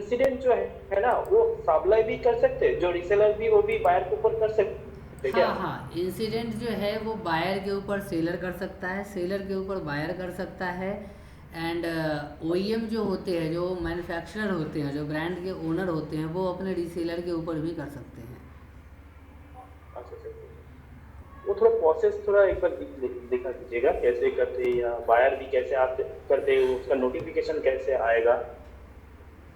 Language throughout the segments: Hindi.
इंसिडेंट जो है ना, वो सप्लाई भी कर सकते हैं, जो रीसेलर भी वो भी बायर के ऊपर कर सकते हैं क्या? हाँ हाँ, इंसिडेंट जो है वो बायर के ऊपर सेलर कर सकता है, सेलर के ऊपर बायर कर सकता है। एंड ओईएम जो होते हैं, जो मैन्युफैक्चरर होते हैं, जो ब्रांड के ओनर होते हैं, वो अपने रीसेलर के ऊपर भी कर सकते हैं। अच्छा अच्छा अच्छा। वो थोड़ा प्रोसेस थोड़ा एक बार दिखा दीजिएगा, कैसे करते हैं, या बायर भी कैसे आते करते हैं, उसका नोटिफिकेशन कैसे आएगा?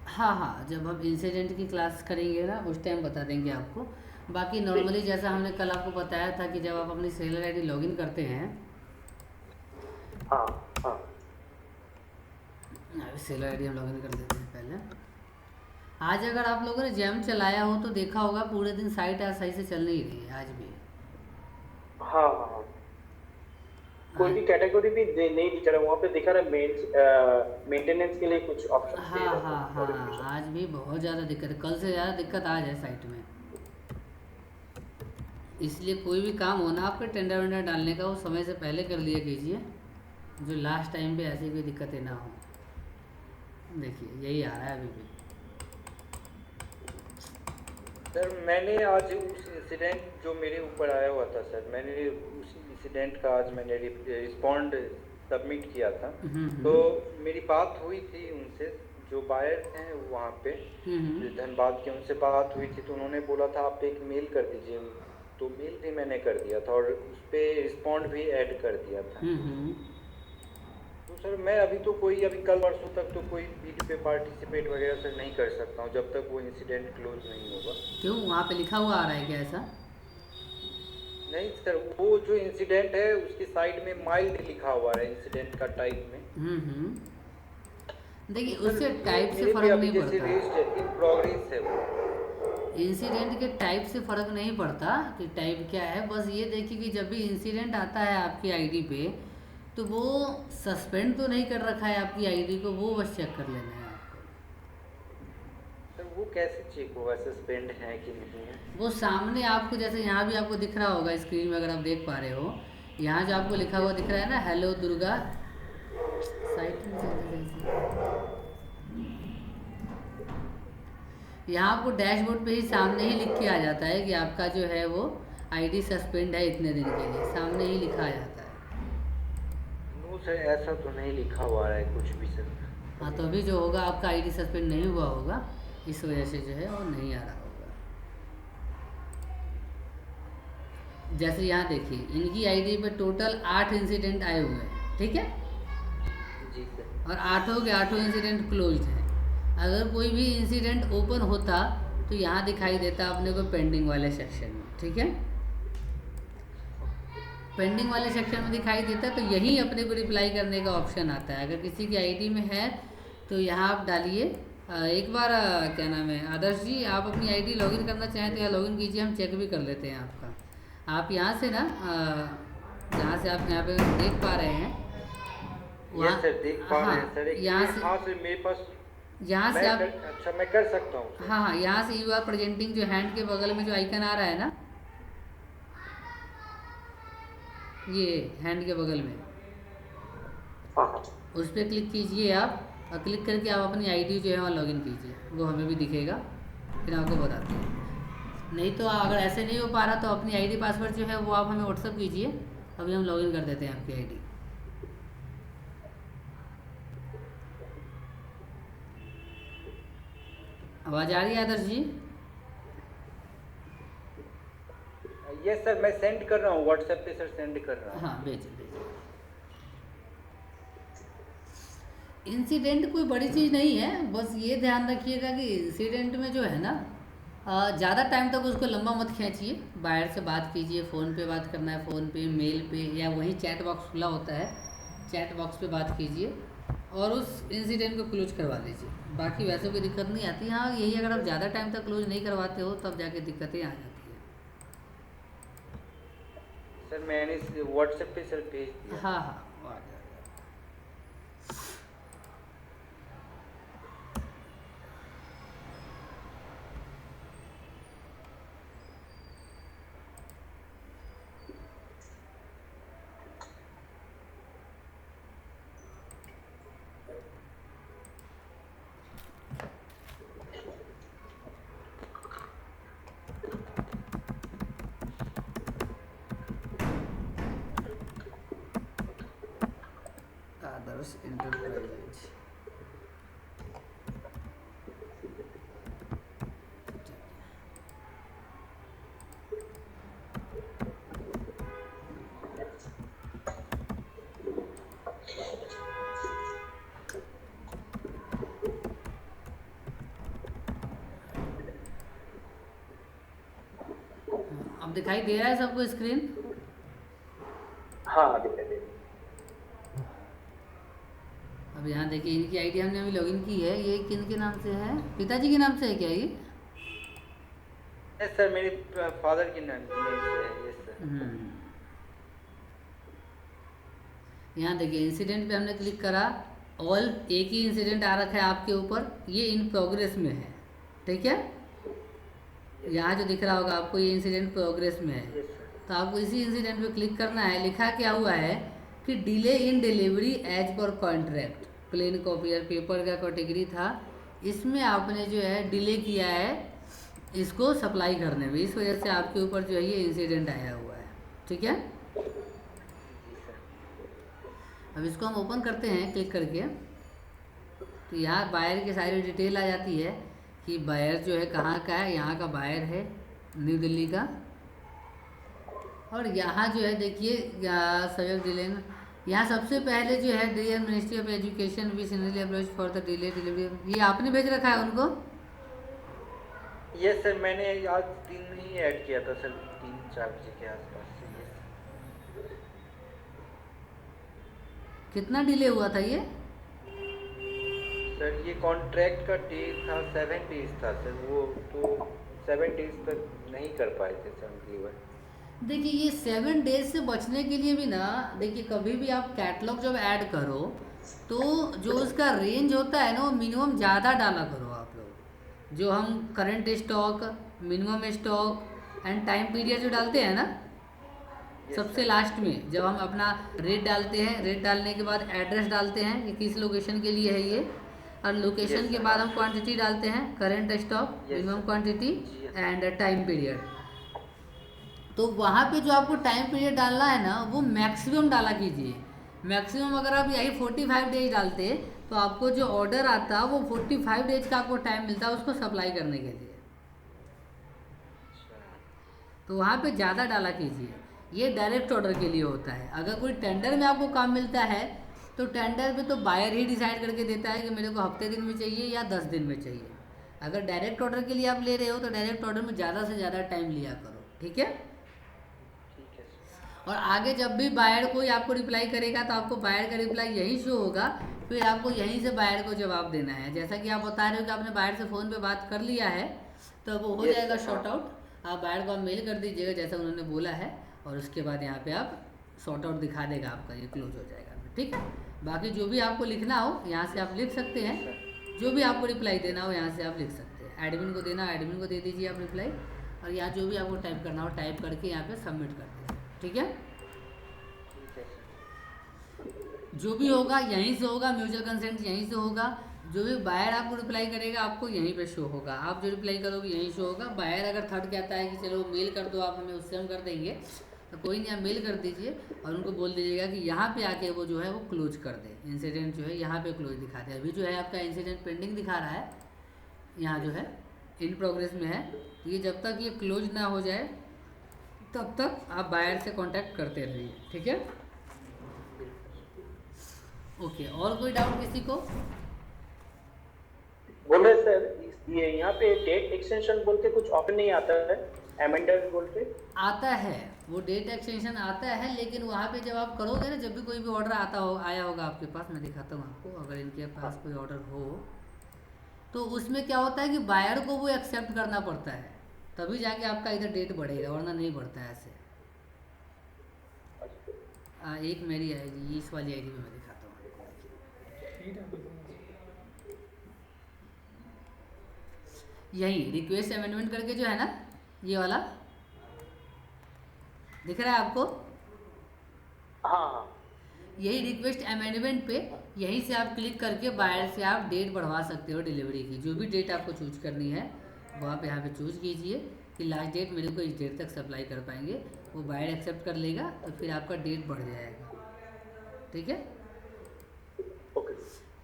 हाँ हाँ, जब हम इंसिडेंट की क्लास करेंगे ना उस टाइम बता देंगे आपको। बाकी ठीक नॉर्मली जैसा ठीक। हमने कल आपको बताया था कि जब आप अपनी सेलर आईडी लॉगिन करते हैं, हाँ हाँ। सेलर आईडी हम लॉगिन कर देते हैं पहले। आज अगर आप लोगों ने जैम चलाया हो तो देखा होगा पूरे दिन साइट आज सही से चल नहीं रही है आज भी। हाँ हाँ हाँ। कोई आज भी कैटेगरी भी नहीं दिखा रहा, वहाँ पे दिखा रहा मेंटेनेंस के लिए कुछ ऑप्शन दे हाँ रहा है हाँ हाँ, नोटिफिकेशन। आज भी बहुत ज़्यादा दिक्कत है, कल से ज़्यादा दिक्कत आज है साइट में। इसलिए कोई भी काम हो ना आपके टेंडर वेंडर डालने का, वो समय से पहले कर लिया कीजिए, जो लास्ट टाइम पे ऐसी कोई दिक्कतें ना हो। देखिए यही आ रहा है अभी भी। सर मैंने आज उस इंसिडेंट जो मेरे ऊपर आया हुआ था सर, मैंने उस इंसिडेंट का आज मैंने रिस्पॉन्ड सबमिट किया था। तो हम्म। मेरी बात हुई थी उनसे, जो बायर्स हैं वहाँ पे, हम्म। जो धनबाद के, उनसे बात हुई थी तो उन्होंने बोला था आप एक मेल कर दीजिए। तो मेल भी मैंने कर दिया था और उस पर रिस्पॉन्ड भी ऐड कर दिया था। हम्म। तो सर मैं अभी तो कोई, अभी कल परसों तक तो कोई बीट पे पार्टिसिपेट वगैरह सर नहीं कर सकता हूँ जब तक वो इंसिडेंट क्लोज नहीं होगा। क्यों, वहाँ पे लिखा हुआ आ रहा है क्या ऐसा? नहीं सर, वो जो इंसिडेंट है उसकी साइड में माइल्ड लिखा हुआ है इंसिडेंट का टाइप में। देखिए तो सर उससे वो टाइप से मेरे पे फ़र्क अभी नहीं जैसे पड़ता। रेस्ट इन प्रोग्रेस है वो। इंसिडेंट के टाइप से फ़र्क नहीं पड़ता कि टाइप क्या है, बस ये देखिए कि जब भी इंसिडेंट आता है आपकी आईडी पे, तो वो सस्पेंड तो नहीं कर रखा है आपकी आईडी को, वो बस चेक कर लेना है आपको। सर वो कैसे चेक होगा सस्पेंड है कि नहीं है? वो सामने आपको, जैसे यहाँ भी आपको दिख रहा होगा स्क्रीन में, अगर आप देख पा रहे हो, यहाँ जो आपको लिखा हुआ दिख रहा है ना, हेलो दुर्गा, साइट में चल रही है। यहाँ आपको डैशबोर्ड पे ही सामने ही लिख के आ जाता है कि आपका जो है वो आईडी सस्पेंड है इतने दिन के लिए, सामने ही लिखा आ जाता है। नो सर, ऐसा तो नहीं लिखा हुआ है कुछ भी सर हाँ, अभी। तो अभी जो होगा आपका आईडी सस्पेंड नहीं हुआ होगा, इस वजह से जो है वो नहीं आ रहा होगा। जैसे यहाँ देखिए, इनकी आईडी पे टोटल 8 इंसिडेंट आए हुए हैं, ठीक है, जी सर। और आठों के आठों इंसिडेंट क्लोज्ड हैं। अगर कोई भी इंसिडेंट ओपन होता तो यहाँ दिखाई देता अपने को पेंडिंग वाले सेक्शन में, ठीक है, पेंडिंग वाले सेक्शन में दिखाई देता है, तो यही अपने को रिप्लाई करने का ऑप्शन आता है। अगर किसी की आईडी में है तो यहाँ आप डालिए। एक बार क्या नाम है आदर्श जी, आप अपनी आईडी लॉगिन करना चाहें तो यहाँ लॉगिन कीजिए, हम चेक भी कर लेते हैं आपका। आप यहाँ से ना जहाँ से आप यहाँ पे देख पा रहे हैं यस सर, वहाँ, देख पा हाँ, रहे हैं सर, यहाँ एक्चुअली से, हाँ सर मेरे पास। यहाँ से आप, अच्छा मैं कर सकता हूँ सर। हाँ हाँ, यहाँ से यू आर प्रेजेंटिंग जो हैंड के बगल में जो आइकन आ रहा है ना, ये हैंड के बगल में, हाँ हाँ। उस पर क्लिक कीजिए आप, और क्लिक करके आप अपनी आईडी जो है वहाँ लॉगिन कीजिए, वो हमें भी दिखेगा, फिर आपको बताते हैं। नहीं तो अगर ऐसे नहीं हो पा रहा तो अपनी आईडी पासवर्ड जो है वो आप हमें व्हाट्सअप कीजिए, अभी हम लॉगिन कर देते हैं आपकी आईडी। आवाज़ आ रही है आदर्श जी? यस सर, मैं सेंड कर रहा हूँ व्हाट्सएप पे सर, सेंड कर रहा हूँ। हाँ, भेजिए भेजिए। इंसिडेंट कोई बड़ी चीज़ नहीं है, बस ये ध्यान रखिएगा कि इंसिडेंट में जो है ना, ज़्यादा टाइम तक उसको लंबा मत खींचिए। बाहर से बात कीजिए, फ़ोन पे बात करना है, फ़ोन पे, मेल पे, या वहीं चैट बॉक्स खुला होता है, चैट बॉक्स पे बात कीजिए और उस इंसिडेंट को क्लोज करवा लीजिए। बाकी वैसे कोई दिक्कत नहीं आती। हाँ, यही अगर आप ज़्यादा टाइम तक क्लोज नहीं करवाते हो तब जाके दिक्कतें आ जाती हैं। सर मैंने व्हाट्सएप पे सर भेज दिया। हाँ हाँ, वो आ जाएगा। Towers enterprises. अब दिखाई दे रहा है सबको स्क्रीन? हाँ दिखाई दे रही है। अब यहाँ देखिए इनकी आईडी हमने अभी लॉगिन की है। ये किन के नाम से है? पिताजी के नाम से है क्या ये? यस सर, मेरे फादर की नेम से है। Yes sir. यहाँ देखिए इंसिडेंट पे हमने क्लिक करा, ऑल एक ही इंसिडेंट आ रखा है आपके ऊपर, ये इन प्रोग्रेस में है। ठीक है, यहाँ जो दिख रहा होगा आपको ये इंसिडेंट प्रोग्रेस में है। Yes sir. तो आपको इसी इंसिडेंट पे क्लिक करना है। लिखा क्या हुआ है कि delay in delivery as per contract, plain copy paper का कैटेगरी था, इसमें आपने जो है डिले किया है इसको सप्लाई करने में, इस वजह से आपके ऊपर जो है ये इंसिडेंट आया हुआ है। ठीक है, जी सर। अब इसको हम ओपन करते हैं क्लिक करके। तो यहाँ बायर की सारी डिटेल आ जाती है कि बायर जो है कहाँ का है। यहाँ का बायर है न्यू दिल्ली का। और यहाँ जो है देखिए सहयोग डिले, यहाँ सबसे पहले जो है dear ministry of education we sincerely approach for the delay delivery, ये आपने भेज रखा है उनको? यस सर, मैंने आज दिन ही ऐड किया था सर, 3-4 बजे के आसपास से। यस कितना डिले हुआ था ये? सर, ये कॉन्ट्रैक्ट का डेट था 7 डेज था सर, वो तो 7 डेज तक नहीं कर पाए थे सर डिलीवर। देखिए ये 7 डेज से बचने के लिए भी ना, देखिए कभी भी आप कैटलॉग जब ऐड करो तो जो उसका रेंज होता है ना वो मिनिमम ज़्यादा डाला करो आप लोग। जो हम current stock, minimum stock and time period जो डालते हैं ना, सबसे लास्ट में जब हम अपना रेट डालते हैं, रेट डालने के बाद एड्रेस डालते हैं कि किस लोकेशन के लिए है ये, और लोकेशन के बाद हम क्वांटिटी डालते हैं, current stock, minimum quantity and time period. तो वहाँ पे जो आपको टाइम पीरियड डालना है ना वो मैक्सिमम डाला कीजिए। मैक्सिमम अगर आप यही 45 डेज डालते तो आपको जो ऑर्डर आता वो 45 डेज का आपको टाइम मिलता है उसको सप्लाई करने के लिए। तो वहाँ पे ज़्यादा डाला कीजिए। ये डायरेक्ट ऑर्डर के लिए होता है। अगर कोई टेंडर में आपको काम मिलता है तो टेंडर में तो बायर ही डिसाइड करके देता है कि मेरे को हफ्ते दिन में चाहिए या 10 दिन में चाहिए। अगर डायरेक्ट ऑर्डर के लिए आप ले रहे हो तो डायरेक्ट ऑर्डर में ज़्यादा से ज़्यादा टाइम लिया करो। ठीक है, और आगे जब भी बायर कोई आपको रिप्लाई करेगा तो आपको बायर का रिप्लाई यहीं शो होगा, फिर आपको यहीं से बायर को जवाब देना है। जैसा कि आप बता रहे हो कि आपने बायर से फ़ोन पे बात कर लिया है तो वो हो जाएगा शॉर्ट आउट। आप बायर को आप मेल कर दीजिएगा जैसा उन्होंने बोला है, और उसके बाद यहाँ पे आप शॉर्ट आउट दिखा देगा, आपका ये क्लोज हो जाएगा। ठीक है, बाकी जो भी आपको लिखना हो यहाँ से आप लिख सकते हैं, जो भी आपको रिप्लाई देना हो यहाँ से आप लिख सकते हैं। एडमिन को देना एडमिन को दे दीजिए आप रिप्लाई, और यहाँ जो भी आपको टाइप करना हो टाइप करके यहाँ पे सबमिट कर दीजिए। ठीक है, जो भी होगा यहीं से होगा, म्यूचुअल कंसेंट यहीं से होगा। जो भी बायर आपको रिप्लाई करेगा आपको यहीं पे शो होगा, आप जो रिप्लाई करोगे यहीं शो होगा। बायर अगर थर्ड कहता है कि चलो मेल कर दो आप हमें, उससे हम कर देंगे, तो कोई नहीं, आप मेल कर दीजिए और उनको बोल दीजिएगा कि यहाँ पे आके वो जो है वो क्लोज कर दे। इंसिडेंट जो है यहाँ पे क्लोज दिखा दे। अभी जो है आपका इंसिडेंट पेंडिंग दिखा रहा है, यहाँ जो है इन प्रोग्रेस में है। तो ये जब तक ये क्लोज ना हो जाए तब तक आप बायर से कांटेक्ट करते रहिए। ठीक है, ओके। और कोई डाउट किसी को? बोल रहे सर ये यहाँ पे डेट एक्सटेंशन बोल के कुछ ऑप्शन नहीं आता है, अमेंडर बोल के आता है, वो डेट एक्सटेंशन आता है, लेकिन वहाँ पे जब आप करोगे ना, जब भी कोई भी ऑर्डर आता हो आया होगा आपके पास, मैं दिखाता हूँ आपको, अगर इनके पास कोई ऑर्डर हो तो उसमें क्या होता है कि बायर को वो एक्सेप्ट करना पड़ता है, तभी जाके आपका इधर डेट बढ़ेगा, वरना नहीं बढ़ता है ऐसे। एक मेरी आईडी, इस वाली आईडी में मैं दिखाता हूँ। यही रिक्वेस्ट अमेंडमेंट करके जो है ना, ये वाला दिख रहा है आपको? हाँ हाँ, यही रिक्वेस्ट अमेंडमेंट पे यहीं से आप क्लिक करके बायर से आप डेट बढ़वा सकते हो डिलीवरी की। जो भी डेट आपको चूज करनी है वो आप यहाँ पे चूज कीजिए कि लास्ट डेट मेरे को इस डेट तक सप्लाई कर पाएंगे, वो बायर एक्सेप्ट कर लेगा तो फिर आपका डेट बढ़ जाएगा। ठीक है,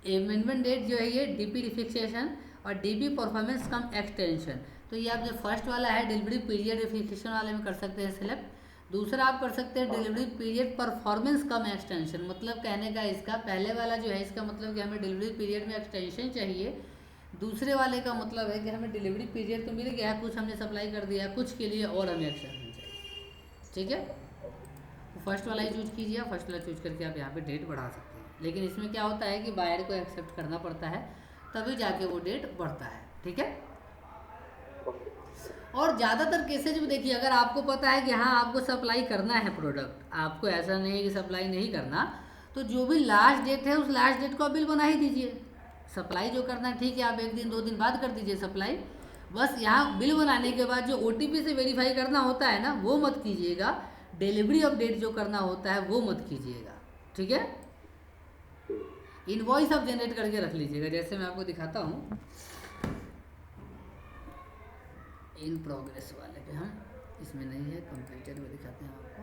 अमेंडमेंट डेट जो है ये डीपी रिफिक्सेशन और डीपी परफॉर्मेंस कम एक्सटेंशन। तो ये आप जो फर्स्ट वाला है डिलीवरी पीरियड रिफिक्सेशन वाले में कर सकते हैं सिलेक्ट। दूसरा आप कर सकते हैं डिलीवरी पीरियड परफॉर्मेंस कम एक्सटेंशन। मतलब कहने का इसका पहले वाला जो है इसका मतलब कि हमें डिलीवरी पीरियड में एक्सटेंशन चाहिए, दूसरे वाले का मतलब है कि हमें डिलीवरी पीरियड तो मिल गया, कुछ हमने सप्लाई कर दिया, कुछ के लिए और हमें एक्सटेंशन चाहिए। ठीक है, तो फर्स्ट वाला ही चूज कीजिए, फर्स्ट वाला चूज करके आप यहाँ पे डेट बढ़ा सकते हैं। लेकिन इसमें क्या होता है कि बायर को एक्सेप्ट करना पड़ता है, तभी जाके वो डेट बढ़ता है। ठीक है, और ज़्यादातर केसेज में देखिए, अगर आपको पता है कि हाँ आपको सप्लाई करना है प्रोडक्ट, आपको ऐसा नहीं है कि सप्लाई नहीं करना, तो जो भी लास्ट डेट है उस लास्ट डेट को आप बिल बना ही दीजिए। सप्लाई जो करना है ठीक है, आप 1 दिन 2 दिन बाद कर दीजिए सप्लाई, बस यहाँ बिल बनाने के बाद जो OTP से वेरीफाई करना होता है ना वो मत कीजिएगा, डिलीवरी अपडेट जो करना होता है वो मत कीजिएगा। ठीक है, इनवॉइस आप जनरेट करके रख लीजिएगा, जैसे मैं आपको दिखाता हूँ इन प्रोग्रेस वाले पे, हम इसमें नहीं है, कंप्यूटर में दिखाते हैं आपको।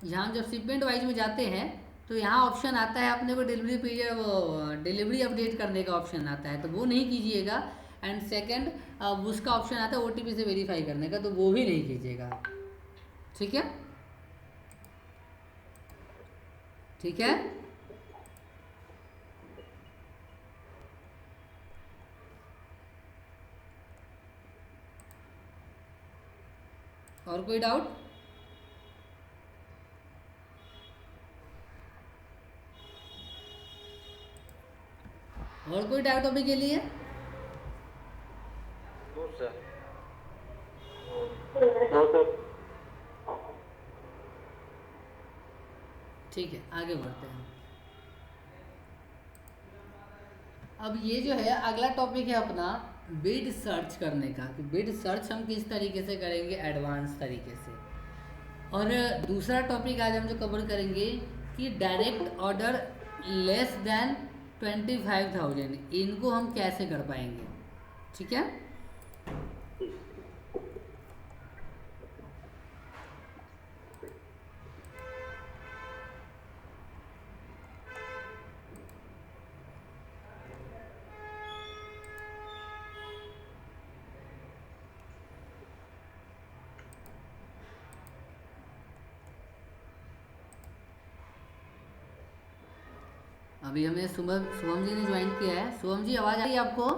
यहाँ जब शिपमेंट वाइज में जाते हैं तो यहाँ ऑप्शन आता है अपने को डिलीवरी पीरियड, वो डिलीवरी अपडेट करने का ऑप्शन आता है, तो वो नहीं कीजिएगा। एंड सेकंड उसका ऑप्शन आता है OTP से वेरीफाई करने का, तो वो भी नहीं कीजिएगा। ठीक है, ठीक है, और कोई डाउट? और कोई डाउट अभी के लिए? No sir. ठीक है, आगे बढ़ते हैं। अब ये जो है अगला टॉपिक है अपना बिड सर्च करने का, कि बिड सर्च हम किस तरीके से करेंगे एडवांस तरीके से। और दूसरा टॉपिक आज हम जो कवर करेंगे कि डायरेक्ट ऑर्डर लेस देन 25,000, इनको हम कैसे कर पाएंगे। ठीक है, अभी हमें शुभम जी ने ज्वाइन किया है। शुभम जी आवाज़ आ रही है आपको?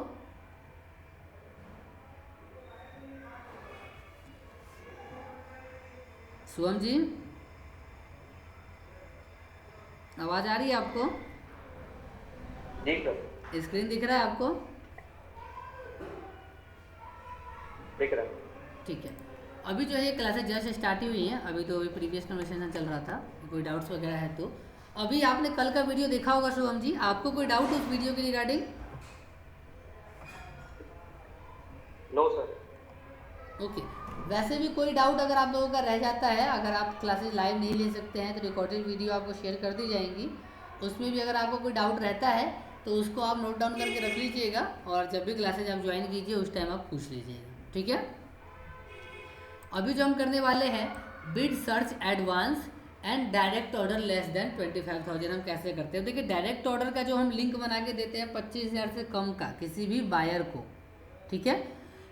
शुभम जी आवाज़ आ रही है आपको? जी सर। स्क्रीन दिख रहा है आपको? दिख रहा है। ठीक है, अभी जो है ये क्लासेस जस्ट स्टार्ट ही हुई हैं, अभी तो अभी प्रीवियस कन्वर्सेशन चल रहा था, कोई डाउट्स वगैरह है तो। अभी आपने कल का वीडियो देखा होगा शुभम जी, आपको कोई डाउट उस वीडियो के रिगार्डिंग? No sir. ओके, वैसे भी कोई डाउट अगर आप लोगों का रह जाता है, अगर आप क्लासेस लाइव नहीं ले सकते हैं तो रिकॉर्डेड वीडियो आपको शेयर कर दी जाएंगी, उसमें भी अगर आपको कोई डाउट रहता है तो उसको आप नोट डाउन करके रख लीजिएगा, और जब भी क्लासेज आप ज्वाइन कीजिए उस टाइम आप पूछ लीजिएगा। ठीक है, अभी जो हम करने वाले हैं bid search advance and direct order less than 25,000 हम कैसे करते हैं। देखिए, डायरेक्ट ऑर्डर का जो हम लिंक बना के देते हैं 25,000 से कम का किसी भी बायर को, ठीक है,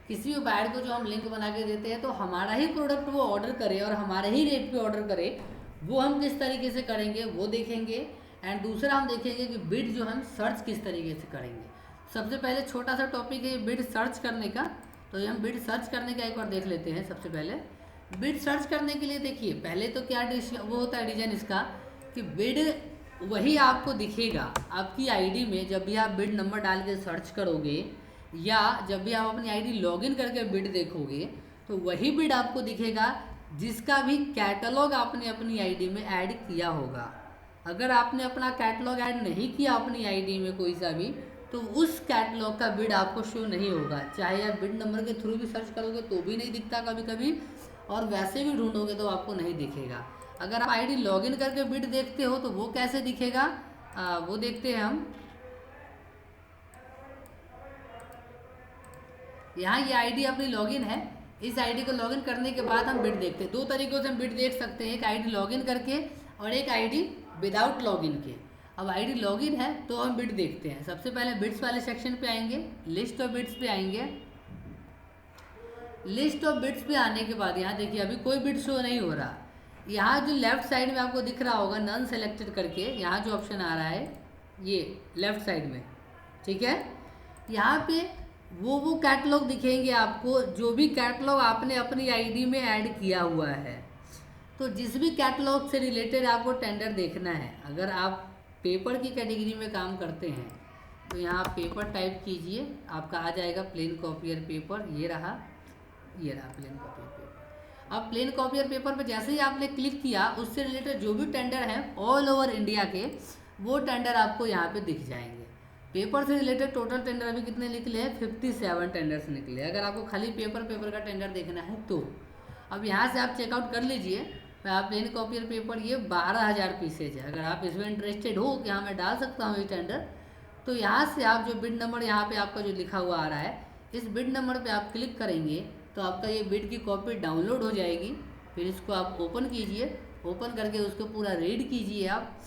किसी भी बायर को जो हम लिंक बना के देते हैं तो हमारा ही प्रोडक्ट वो ऑर्डर करे और हमारे ही रेट पे ऑर्डर करे, वो हम किस तरीके से करेंगे वो देखेंगे। एंड दूसरा हम देखेंगे कि बिड जो हम सर्च किस तरीके से करेंगे। सबसे पहले छोटा सा टॉपिक है बिड सर्च करने का, तो ये हम बिड सर्च करने का एक बार देख लेते हैं। सबसे पहले बिड सर्च करने के लिए देखिए, पहले तो क्या वो होता है डिज़ाइन इसका कि बिड वही आपको दिखेगा आपकी आईडी में, जब भी आप बिड नंबर डाल के सर्च करोगे या जब भी आप अपनी आईडी लॉगिन करके बिड देखोगे तो वही बिड आपको दिखेगा जिसका भी कैटलॉग आपने अपनी आईडी में ऐड किया होगा। अगर आपने अपना कैटलॉग ऐड नहीं किया अपनी आईडी में कोई सा भी, तो उस कैटलॉग का बिड आपको शो नहीं होगा। चाहे आप बिड नंबर के थ्रू भी सर्च करोगे तो भी नहीं दिखता कभी कभी, और वैसे भी ढूंढोगे तो आपको नहीं दिखेगा। अगर आप आईडी लॉगिन करके बिड देखते हो तो वो कैसे दिखेगा, वो देखते हैं हम। यहाँ ये आईडी अपनी लॉगिन है, इस आईडी को लॉगिन करने के बाद हम बिड देखते हैं। दो तरीकों से हम बिड देख सकते हैं, एक आईडी लॉगिन करके और एक आईडी विदाउट लॉगिन के। अब आईडी लॉगिन है तो हम बिड देखते हैं। सबसे पहले बिड्स वाले सेक्शन पे आएंगे, लिस्ट ऑफ बिड्स पे आएंगे। लिस्ट ऑफ बिड्स पे आने के बाद यहाँ देखिए अभी कोई बिड शो नहीं हो रहा। यहाँ जो लेफ्ट साइड में आपको दिख रहा होगा नन सेलेक्टेड करके, यहाँ जो ऑप्शन आ रहा है ये लेफ्ट साइड में, ठीक है, यहाँ पे वो कैटलॉग दिखेंगे आपको जो भी कैटलॉग आपने अपनी आईडी में ऐड किया हुआ है। तो जिस भी कैटलॉग से रिलेटेड आपको टेंडर देखना है, अगर आप पेपर की कैटेगरी में काम करते हैं तो यहाँ पेपर टाइप कीजिए, आपका आ जाएगा प्लेन कॉपियर पेपर। ये रहा प्लेन कॉपियर पेपर। अब प्लेन कॉपियर पेपर पे जैसे ही आपने क्लिक किया उससे रिलेटेड जो भी टेंडर हैं ऑल ओवर इंडिया के वो टेंडर आपको यहाँ पे दिख जाएंगे। पेपर से रिलेटेड टोटल टेंडर अभी कितने निकले हैं? 57 टेंडर्स निकले। अगर आपको खाली पेपर का टेंडर देखना है तो अब यहाँ से आप चेकआउट कर लीजिए। आप प्लेन कॉपियर पेपर ये 12,000 पीसेज है। अगर आप इसमें इंटरेस्टेड हो कि हाँ मैं डाल सकता हूँ ये टेंडर, तो यहाँ से आप जो बिड नंबर यहाँ पे आपका जो लिखा हुआ आ रहा है, इस बिड नंबर पे आप क्लिक करेंगे तो आपका ये बिड की कॉपी डाउनलोड हो जाएगी। फिर इसको आप ओपन कीजिए, ओपन करके उसको पूरा रीड कीजिए आप।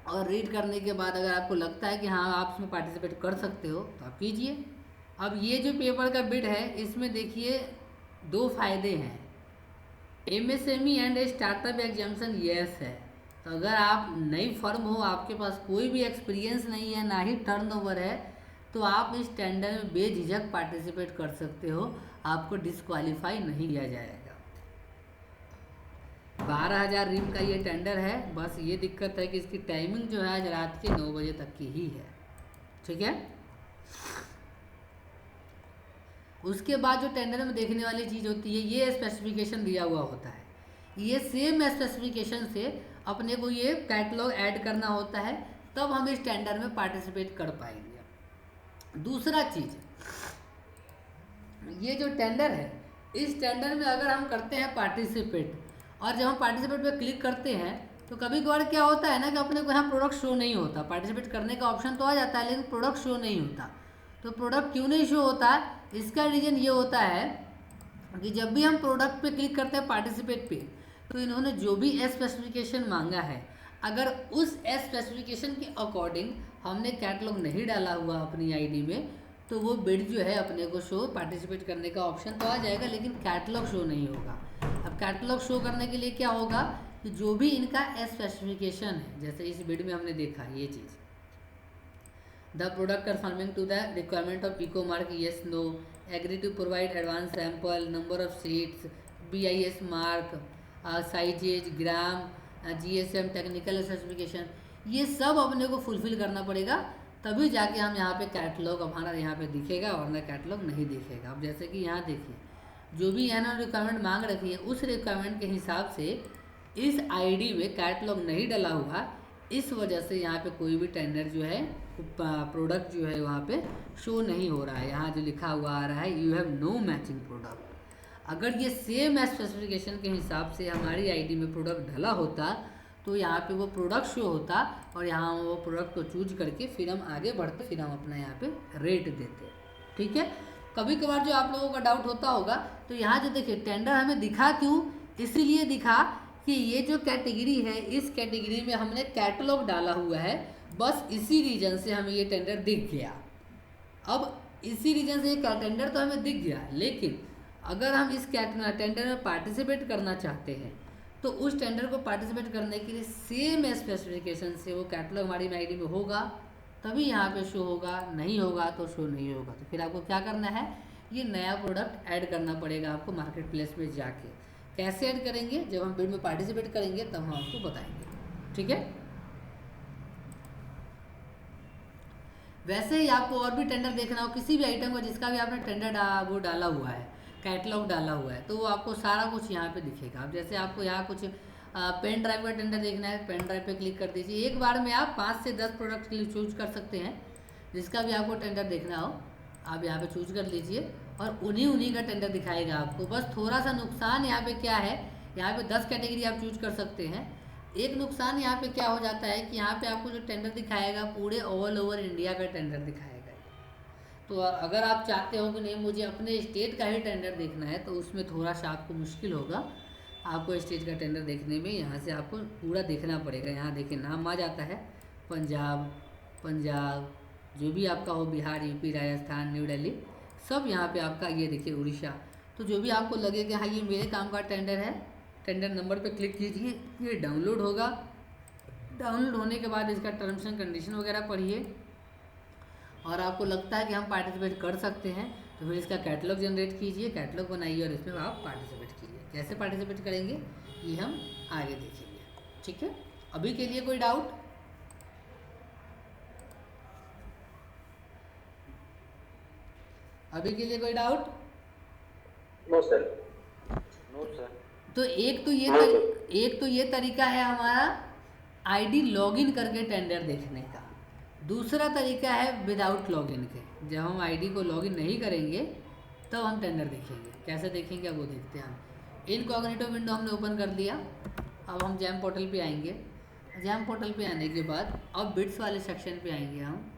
और रीड करने के बाद अगर आपको लगता है कि हाँ आप इसमें पार्टिसिपेट कर सकते हो तो आप कीजिए। अब ये जो पेपर का बिड है इसमें देखिए 2 फायदे हैं। MSME and startup exemption yes है। तो अगर आप नई फर्म हो, आपके पास कोई भी एक्सपीरियंस नहीं है, ना ही टर्नओवर है, तो आप इस टेंडर में बेझिझक पार्टिसिपेट कर सकते हो, आपको डिस्क्वालीफाई नहीं किया जाएगा। 12,000 रिम का ये टेंडर है। बस ये दिक्कत है कि इसकी टाइमिंग जो है आज रात के 9 बजे तक की ही है, ठीक है। उसके बाद जो टेंडर में देखने वाली चीज़ होती है, ये स्पेसिफिकेशन दिया हुआ होता है। ये सेम स्पेसिफिकेशन से अपने को ये कैटलॉग ऐड करना होता है, तब हम इस टेंडर में पार्टिसिपेट कर पाएंगे। दूसरा चीज़, ये जो टेंडर है, इस टेंडर में अगर हम करते हैं पार्टिसिपेट, और जब हम पार्टिसिपेट पे क्लिक करते हैं तो कभी कभार क्या होता है ना कि अपने को यहाँ प्रोडक्ट शो नहीं होता। पार्टिसिपेट करने का ऑप्शन तो आ जाता है लेकिन प्रोडक्ट शो नहीं होता। तो प्रोडक्ट क्यों नहीं शो होता है? इसका रीज़न ये होता है कि जब भी हम प्रोडक्ट पे क्लिक करते हैं पार्टिसिपेट पे, तो इन्होंने जो भी स्पेसिफिकेशन मांगा है, अगर उस स्पेसिफिकेशन के अकॉर्डिंग हमने कैटलॉग नहीं डाला हुआ अपनी आईडी में, तो वो बिड जो है अपने को शो, पार्टिसिपेट करने का ऑप्शन तो आ जाएगा लेकिन कैटलॉग शो नहीं होगा। अब कैटलॉग शो करने के लिए क्या होगा कि जो भी इनका स्पेसिफिकेशन है, जैसे इस बिड में हमने देखा ये चीज़, the product conforming to the requirement of eco mark yes no, agree to provide advance sample, number of seats, BIS mark, sizes, gram, GSM, technical specification, ये सब अपने को फुलफिल करना पड़ेगा, तभी जाके हम यहाँ पे कैटलॉग हमारा यहाँ पे दिखेगा, वरना कैटलॉग नहीं दिखेगा। अब जैसे कि यहाँ देखिए जो भी इन्होंने रिक्वायरमेंट मांग रखी है उस रिक्वायरमेंट के हिसाब से इस आईडी में कैटलॉग नहीं डला हुआ, इस वजह से यहाँ पे कोई भी टेंडर जो है, प्रोडक्ट जो है वहाँ पे शो नहीं हो रहा है। यहाँ जो लिखा हुआ आ रहा है you have no matching product. अगर ये सेम स्पेसिफिकेशन के हिसाब से हमारी आईडी में प्रोडक्ट डला होता तो यहाँ पे वो प्रोडक्ट शो होता और यहाँ वो प्रोडक्ट को चूज करके फिर हम आगे बढ़ते, फिर हम अपना यहाँ पे रेट देते, ठीक है। कभी कभार जो आप लोगों का डाउट होता होगा, तो यहाँ जो देखिए टेंडर हमें दिखा क्यों, इसीलिए दिखा कि ये जो कैटेगरी है, इस कैटेगरी में हमने कैटलॉग डाला हुआ है, बस इसी रीजन से हमें ये टेंडर दिख गया। अब इसी रीजन से ये टेंडर तो हमें दिख गया, लेकिन अगर हम इस टेंडर में पार्टिसिपेट करना चाहते हैं तो उस टेंडर को पार्टिसिपेट करने के लिए सेम स्पेसिफिकेशन से वो कैटलॉग हमारी आईडी में होगा, तभी यहाँ पे शो होगा, नहीं होगा तो शो नहीं होगा। तो फिर आपको क्या करना है, ये नया प्रोडक्ट ऐड करना पड़ेगा आपको मार्केट प्लेस में जाके। कैसे ऐड करेंगे? जब हम बिड में पार्टिसिपेट करेंगे तब हम आपको बताएंगे, ठीक है। वैसे ही आपको और भी टेंडर देखना हो किसी भी आइटम का जिसका भी आपने टेंडर वो डाला हुआ है, कैटलॉग डाला हुआ है, तो वो आपको सारा कुछ यहाँ पे दिखेगा। अब जैसे आपको यहाँ कुछ पेन ड्राइव का टेंडर देखना है, पेन ड्राइव पे क्लिक कर दीजिए। एक बार में आप 5 से 10 प्रोडक्ट के लिए चूज कर सकते हैं। जिसका भी आपको टेंडर देखना हो आप यहाँ पे चूज कर लीजिए और उन्हीं का टेंडर दिखाएगा आपको। बस थोड़ा सा नुकसान यहाँ पे क्या है, यहाँ पे 10 कैटेगरी आप चूज कर सकते हैं। एक नुकसान यहाँ पे क्या हो जाता है कि यहाँ पे आपको जो टेंडर दिखाएगा पूरे ऑल ओवर इंडिया का टेंडर दिखाएगा। तो अगर आप चाहते हो कि नहीं मुझे अपने स्टेट का ही टेंडर देखना है, तो उसमें थोड़ा सा आपको मुश्किल होगा। आपको स्टेट का टेंडर देखने में यहाँ से आपको पूरा देखना पड़ेगा। यहाँ देखिए नाम आ जाता है पंजाब, पंजाब जो भी आपका हो, बिहार, यूपी, राजस्थान, न्यू दिल्ली, सब यहाँ पे आपका, ये देखिए उड़ीसा। तो जो भी आपको लगे कि हाँ ये मेरे काम का टेंडर है, टेंडर नंबर पे क्लिक कीजिए, ये डाउनलोड होगा। डाउनलोड होने के बाद इसका टर्म्स एंड कंडीशन वगैरह पढ़िए, और आपको लगता है कि हम पार्टिसिपेट कर सकते हैं तो फिर इसका कैटलॉग जनरेट कीजिए, कैटलॉग बनाइए और इसमें आप पार्टिसिपेट कीजिए। कैसे पार्टिसिपेट करेंगे ये हम आगे देखेंगे, ठीक है। अभी के लिए कोई डाउट? अभी के लिए कोई doubt? No sir. No sir. तो एक तो ये तरीका है हमारा आईडी लॉगिन करके टेंडर देखने का। दूसरा तरीका है विदाउट लॉगिन के। जब हम आईडी को लॉगिन नहीं करेंगे तब हम टेंडर देखेंगे। कैसे देखेंगे अब वो देखते हैं हम। इनकॉग्निटो विंडो हमने ओपन कर लिया। अब हम जैम पोर्टल पे आएंगे। जैम पोर्टल पे आने के बाद अब बिड्स वाले सेक्शन पे आएंगे हम।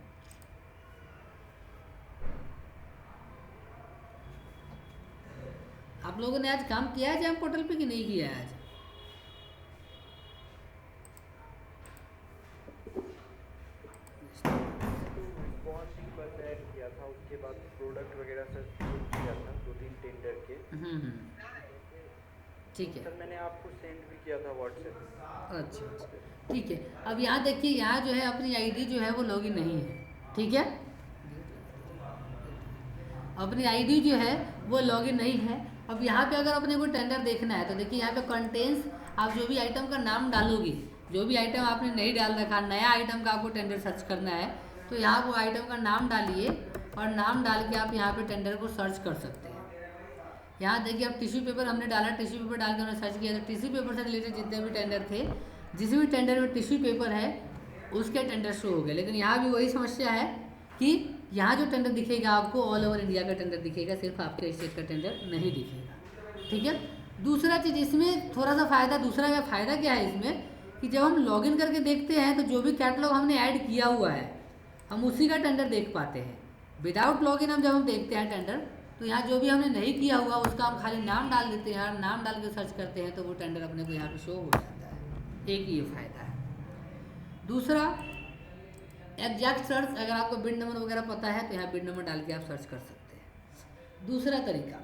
आप लोगों ने आज काम किया है जैम पोर्टल पे कि नहीं किया है आज? रिस्पॉन्सिंग बस ऐड किया था, उसके बाद प्रोडक्ट वगैरह सब किया था 2-3 टेंडर के। ठीक है सर मैंने आपको सेंड भी किया था व्हाट्सएप। अच्छा, ठीक है। अब यहाँ देखिए, यहाँ जो है अपनी आईडी जो है वो लॉगिन नहीं है, ठीक है। अपनी आईडी जो है वो लॉगिन नहीं है। अब यहाँ पे अगर अपने को टेंडर देखना है तो देखिए यहाँ पे कंटेंट्स, आप जो भी आइटम का नाम डालोगे, जो भी आइटम आपने नहीं डाल रखा, नया आइटम का आपको टेंडर सर्च करना है तो यहाँ वो आइटम का नाम डालिए और नाम डाल के आप यहाँ पे टेंडर को सर्च कर सकते हैं। यहाँ देखिए अब टिश्यू पेपर हमने डाला, टिश्यू पेपर डाल के हमने सर्च किया तो टिश्यू पेपर से रिलेटेड जितने भी टेंडर थे, जिस भी टेंडर में टिश्यू पेपर है उसके टेंडर शो हो गए। लेकिन यहाँ भी वही समस्या है कि यहाँ जो टेंडर दिखेगा आपको ऑल ओवर इंडिया का टेंडर दिखेगा, सिर्फ आपके स्टेट का टेंडर नहीं दिखेगा, ठीक है। दूसरा चीज़ इसमें थोड़ा सा फ़ायदा, दूसरा फ़ायदा क्या है इसमें कि जब हम लॉगिन करके देखते हैं तो जो भी कैटलॉग हमने ऐड किया हुआ है हम उसी का टेंडर देख पाते हैं। विदाउट लॉगिन जब हम देखते हैं टेंडर तो यहाँ जो भी हमने नहीं किया हुआ उसका हम खाली नाम डाल देते हैं और नाम डाल के सर्च करते हैं तो वो टेंडर अपने को यहाँ पे शो हो जाता है। एक ये फ़ायदा है। दूसरा एग्जैक्ट सर्च, अगर आपको बिड नंबर वगैरह पता है तो यहाँ बिड नंबर डाल के आप सर्च कर सकते हैं। दूसरा तरीका,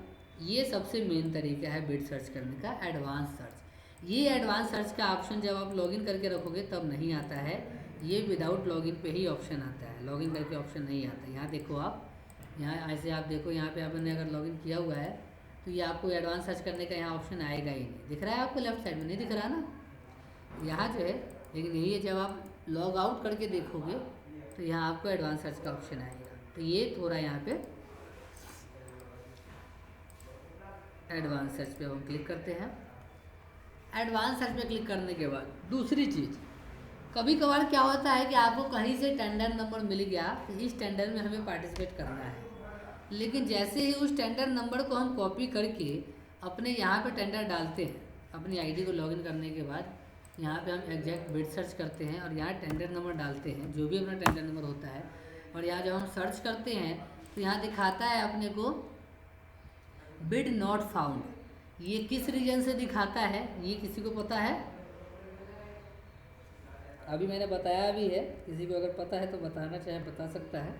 ये सबसे मेन तरीका है बिड सर्च करने का, एडवांस सर्च। ये एडवांस सर्च का ऑप्शन जब आप लॉगिन करके रखोगे तब नहीं आता है, ये विदाउट लॉगिन पे ही ऑप्शन आता है, लॉगिन करके ऑप्शन नहीं आता। यहाँ देखो आप, यहाँ ऐसे आप देखो, यहाँ पे आपने अगर लॉगिन किया हुआ है तो ये आपको एडवांस सर्च करने का यहाँ ऑप्शन आएगा ही नहीं। दिख रहा है आपको लेफ्ट साइड में? नहीं दिख रहा ना यहाँ जो है, लेकिन यही है जब आप लॉग आउट करके देखोगे तो यहाँ आपको एडवांस सर्च का ऑप्शन आएगा। तो ये थोड़ा यहाँ पे एडवांस सर्च पे हम क्लिक करते हैं। एडवांस सर्च पे क्लिक करने के बाद दूसरी चीज़, कभी कभार क्या होता है कि आपको कहीं से टेंडर नंबर मिल गया तो इस टेंडर में हमें पार्टिसिपेट करना है, लेकिन जैसे ही उस टेंडर नंबर को हम कॉपी करके अपने यहाँ पे टेंडर डालते हैं, अपनी आईडी को लॉगिन करने के बाद यहाँ पे हम एग्जैक्ट बिड सर्च करते हैं और यहाँ टेंडर नंबर डालते हैं, जो भी अपना टेंडर नंबर होता है, और यहाँ जब हम सर्च करते हैं तो यहाँ दिखाता है अपने को बिड नॉट फाउंड। ये किस रीजन से दिखाता है ये किसी को पता है? अभी मैंने बताया भी है, किसी को अगर पता है तो बताना चाहे बता सकता है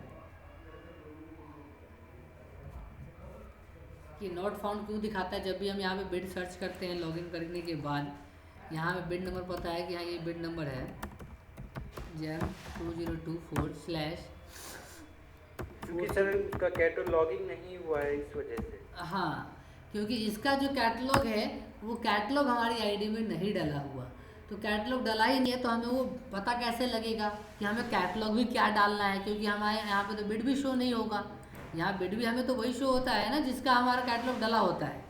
कि नॉट फाउंड क्यों दिखाता है। जब भी हम यहाँ पे बिड सर्च करते हैं लॉगिन करने के बाद, यहाँ पे बिड नंबर पता है कि हाँ ये बिड नंबर है जैम 2024/। क्योंकि सर उसका कैटलॉग लॉगिन नहीं हुआ है इस वजह से। हाँ, क्योंकि इसका जो कैटलॉग है वो कैटलॉग हमारी आईडी में नहीं डला हुआ, तो कैटलॉग डला ही नहीं है तो हमें वो पता कैसे लगेगा कि हमें कैटलॉग भी क्या डालना है, क्योंकि हमारे यहाँ पे तो बिड भी शो नहीं होगा। यहाँ बिड भी हमें तो वही शो होता है ना जिसका हमारा कैटलॉग डला होता है।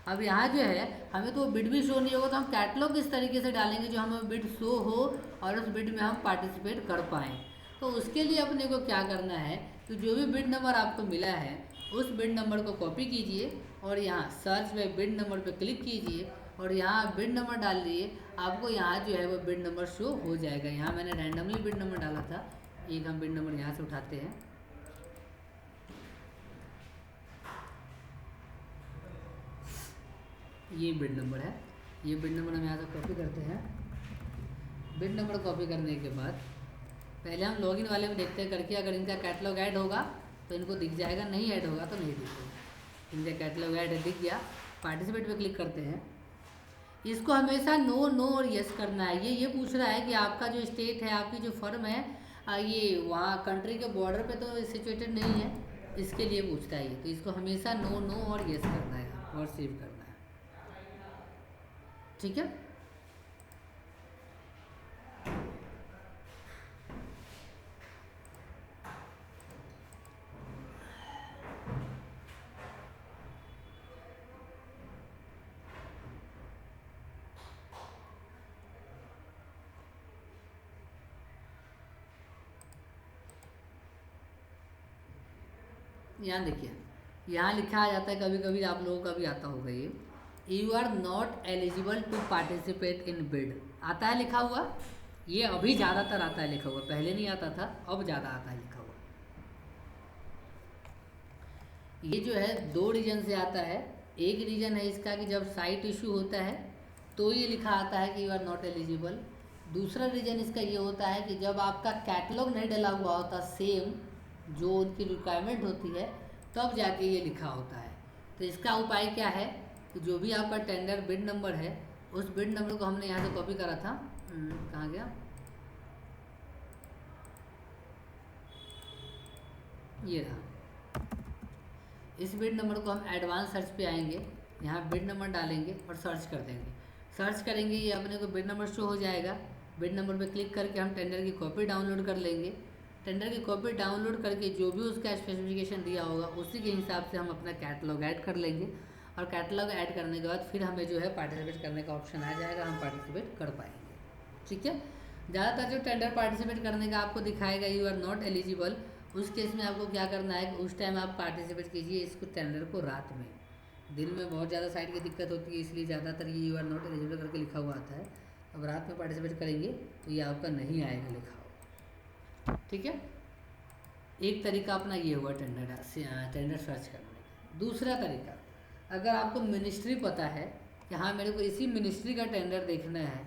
अब यहाँ जो है हमें तो बिड भी शो नहीं होगा, तो हम कैटलॉग किस तरीके से डालेंगे जो हमें बिड शो हो और उस बिड में हम पार्टिसिपेट कर पाएँ। तो उसके लिए अपने को क्या करना है कि जो भी बिड नंबर आपको मिला है उस बिड नंबर को कॉपी कीजिए और यहाँ सर्च में बिड नंबर पे क्लिक कीजिए और यहाँ बिड नंबर डाल दिए, आपको यहाँ जो है वो बिड नंबर शो हो जाएगा। यहाँ मैंने रैंडमली बिड नंबर डाला था, एक हम बिड नंबर यहाँ से उठाते हैं। ये बिड नंबर है। ये बिड नंबर हम यहाँ से कॉपी करते हैं। बिड नंबर कॉपी करने के बाद पहले हम लॉगिन वाले में देखते हैं करके, अगर इनका कैटलॉग ऐड होगा तो इनको दिख जाएगा, नहीं ऐड होगा तो नहीं दिखेगा। इनका कैटलॉग ऐड दिख गया, पार्टिसिपेट पे क्लिक करते हैं। इसको हमेशा नो नो और यस करना है। ये पूछ रहा है कि आपका जो स्टेट है, आपकी जो फर्म है, ये वहाँ कंट्री के बॉर्डर पे तो सिचुएटेड नहीं है, इसके लिए पूछता है ये। तो इसको हमेशा नो नो और यस करना है और सेव करना है, ठीक है। यहाँ देखिए, यहाँ लिखा आ जाता है, कभी कभी आप लोगों का भी आता होगा ये, you are not eligible to participate in bid, आता है लिखा हुआ। ये अभी ज़्यादातर आता है लिखा हुआ, पहले नहीं आता था, अब ज़्यादा आता है लिखा हुआ। ये जो है 2 रीजन से आता है। एक रीज़न है इसका कि जब साइट इशू होता है तो ये लिखा आता है कि यू आर नॉट एलिजिबल। दूसरा रीज़न इसका ये होता है कि जब आपका कैटलॉग नहीं डला हुआ होता सेम जो उनकी रिक्वायरमेंट होती है, तब जाके ये लिखा होता है। तो इसका उपाय क्या है कि जो भी आपका टेंडर बिड नंबर है, उस बिड नंबर को हमने यहाँ से कॉपी करा था, कहाँ गया, ये रहा। इस बिड नंबर को हम एडवांस सर्च पे आएंगे, यहाँ बिड नंबर डालेंगे और सर्च कर देंगे। सर्च करेंगे, ये अपने को बिड नंबर शो हो जाएगा। बिड नंबर पे क्लिक करके हम टेंडर की कॉपी डाउनलोड कर लेंगे। टेंडर की कॉपी डाउनलोड करके जो भी उसका स्पेसिफिकेशन दिया होगा उसी के हिसाब से हम अपना कैटलॉग ऐड कर लेंगे, और कैटलॉग ऐड करने के बाद फिर हमें जो है पार्टिसिपेट करने का ऑप्शन आ जाएगा, हम पार्टिसिपेट कर पाएंगे, ठीक है। ज़्यादातर जो टेंडर पार्टिसिपेट करने का आपको दिखाएगा यू आर नॉट एलिजिबल, उस केस में आपको क्या करना है कि उस टाइम आप पार्टिसिपेट कीजिए इसको टेंडर को रात में। दिन में बहुत ज़्यादा साइट की दिक्कत होती है, इसलिए ज़्यादातर ये यू आर नॉट एलिजिबल करके लिखा हुआ आता है। अब रात में पार्टिसिपेट करेंगे तो ये आपका नहीं आएगा लिखा हुआ, ठीक है। एक तरीका अपना ये हुआ टेंडर सर्च करने का। दूसरा तरीका, अगर आपको मिनिस्ट्री पता है कि हाँ मेरे को इसी मिनिस्ट्री का टेंडर देखना है,